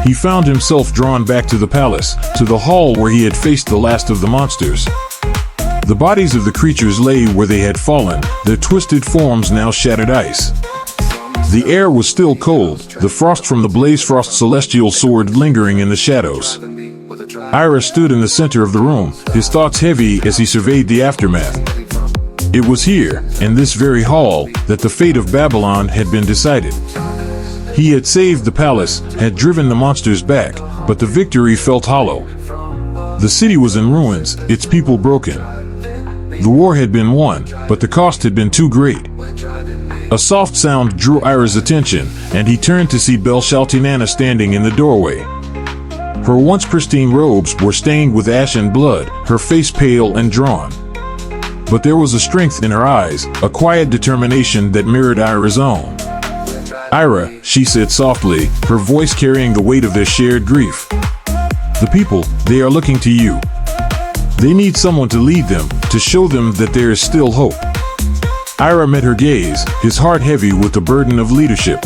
Speaker 1: he found himself drawn back to the palace, to the hall where he had faced the last of the monsters. The bodies of the creatures lay where they had fallen, their twisted forms now shattered ice. The air was still cold, the frost from the Blaze Frost celestial sword lingering in the shadows. Ira stood in the center of the room, his thoughts heavy as he surveyed the aftermath. It was here, in this very hall, that the fate of Babylon had been decided. He had saved the palace, had driven the monsters back, but the victory felt hollow. The city was in ruins, its people broken. The war had been won, but the cost had been too great. A soft sound drew Ira's attention, and he turned to see Belshazzar standing in the doorway. Her once pristine robes were stained with ash and blood, her face pale and drawn. But there was a strength in her eyes, a quiet determination that mirrored Ira's own. "Ira," she said softly, her voice carrying the weight of their shared grief. "The people, they are looking to you. They need someone to lead them, to show them that there is still hope." Ira met her gaze, his heart heavy with the burden of leadership.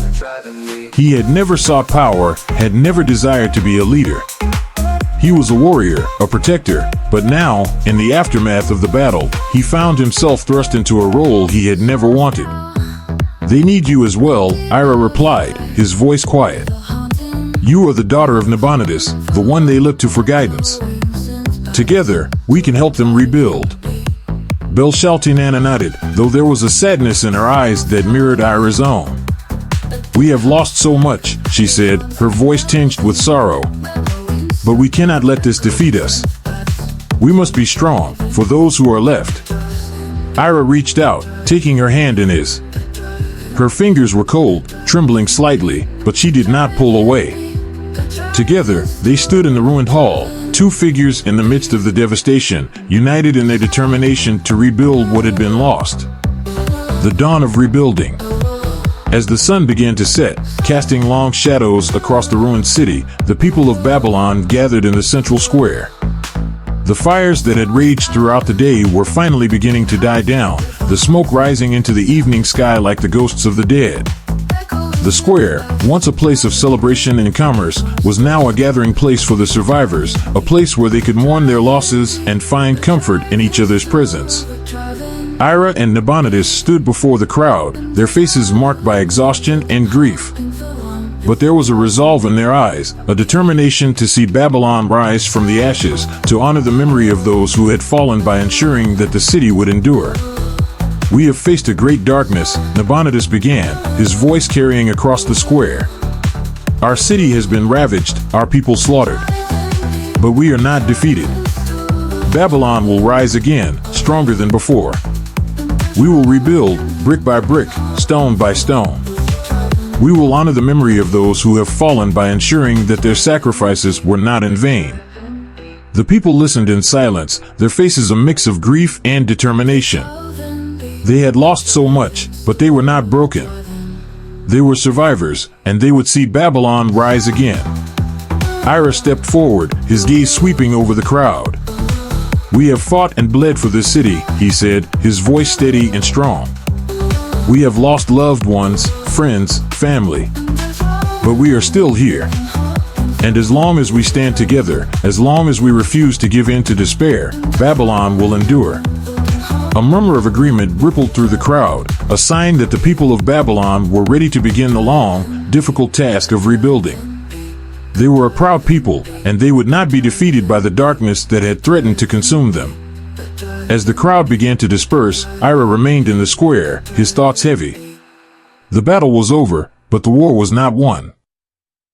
Speaker 1: He had never sought power, had never desired to be a leader. He was a warrior, a protector, but now, in the aftermath of the battle, he found himself thrust into a role he had never wanted. "They need you as well," Ira replied, his voice quiet. "You are the daughter of Nabonidus, the one they look to for guidance. Together, we can help them rebuild." Belshazzar nodded, though there was a sadness in her eyes that mirrored Ira's own. "We have lost so much," she said, her voice tinged with sorrow. "But we cannot let this defeat us. We must be strong, for those who are left." Ira reached out, taking her hand in his. Her fingers were cold, trembling slightly, but she did not pull away. Together, they stood in the ruined hall, two figures in the midst of the devastation, united in their determination to rebuild what had been lost. The dawn of rebuilding. As the sun began to set, casting long shadows across the ruined city, the people of Babylon gathered in the central square. The fires that had raged throughout the day were finally beginning to die down, the smoke rising into the evening sky like the ghosts of the dead. The square, once a place of celebration and commerce, was now a gathering place for the survivors, a place where they could mourn their losses and find comfort in each other's presence. Ira and Nabonidus stood before the crowd, their faces marked by exhaustion and grief. But there was a resolve in their eyes, a determination to see Babylon rise from the ashes, to honor the memory of those who had fallen by ensuring that the city would endure. "We have faced a great darkness," Nabonidus began, his voice carrying across the square. "Our city has been ravaged, our people slaughtered. But we are not defeated. Babylon will rise again, stronger than before. We will rebuild, brick by brick, stone by stone. We will honor the memory of those who have fallen by ensuring that their sacrifices were not in vain." The people listened in silence, their faces a mix of grief and determination. They had lost so much, but they were not broken. They were survivors, and they would see Babylon rise again. Ira stepped forward, his gaze sweeping over the crowd. "We have fought and bled for this city," he said, his voice steady and strong. "We have lost loved ones, friends, family. But we are still here. And as long as we stand together, as long as we refuse to give in to despair, Babylon will endure." A murmur of agreement rippled through the crowd, a sign that the people of Babylon were ready to begin the long, difficult task of rebuilding. They were a proud people, and they would not be defeated by the darkness that had threatened to consume them. As the crowd began to disperse, Ira remained in the square, his thoughts heavy. The battle was over, but the war was not won.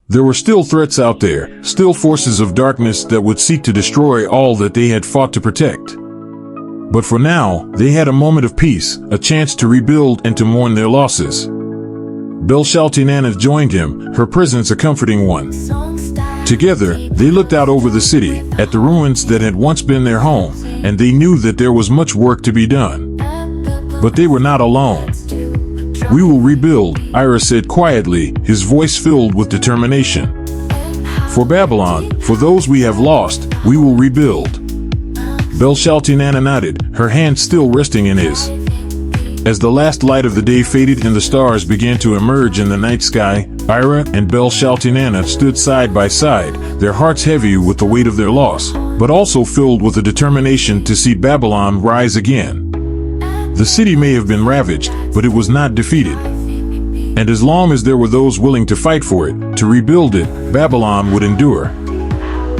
Speaker 1: There were still threats out there, still forces of darkness that would seek to destroy all that they had fought to protect. But for now, they had a moment of peace, a chance to rebuild and to mourn their losses. Belshazzar joined him, her presence a comforting one. Together, they looked out over the city, at the ruins that had once been their home, and they knew that there was much work to be done. But they were not alone. "We will rebuild," Ira said quietly, his voice filled with determination. "For Babylon, for those we have lost, we will rebuild." Belshazzar nodded, her hand still resting in his. As the last light of the day faded and the stars began to emerge in the night sky, Ira and Belshazzar stood side by side, their hearts heavy with the weight of their loss, but also filled with a determination to see Babylon rise again. The city may have been ravaged, but it was not defeated. And as long as there were those willing to fight for it, to rebuild it, Babylon would endure.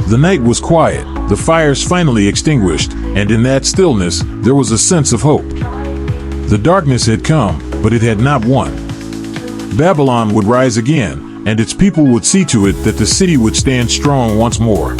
Speaker 1: The night was quiet, the fires finally extinguished, and in that stillness, there was a sense of hope. The darkness had come, but it had not won. Babylon would rise again, and its people would see to it that the city would stand strong once more.